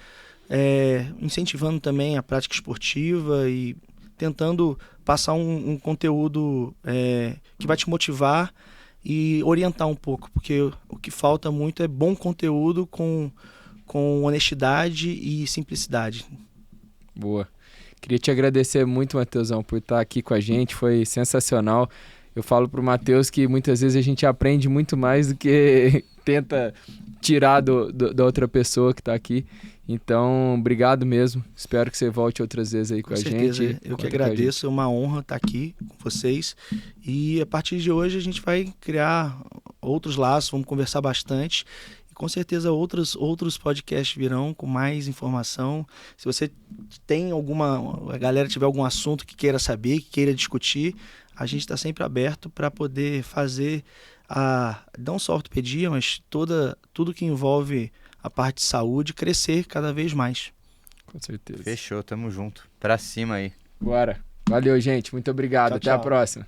incentivando também a prática esportiva e tentando passar um conteúdo que vai te motivar e orientar um pouco, porque o que falta muito é bom conteúdo com honestidade e simplicidade. Boa. Queria te agradecer muito, Mateusão, por estar aqui com a gente, foi sensacional. Eu falo pro Matheus que muitas vezes a gente aprende muito mais do que tenta tirar da outra pessoa que está aqui. Então, obrigado mesmo. Espero que você volte outras vezes aí com a certeza. gente. Eu que agradeço, é uma honra estar aqui com vocês. E a partir de hoje a gente vai criar outros laços, vamos conversar bastante. E com certeza outros podcasts virão com mais informação. Se você tem a galera tiver algum assunto que queira saber, que queira discutir, a gente está sempre aberto para poder fazer não só a ortopedia, mas tudo que envolve a parte de saúde crescer cada vez mais. Com certeza. Fechou, tamo junto. Pra cima aí. Bora. Valeu, gente. Muito obrigado. Tchau, Até tchau. a próxima.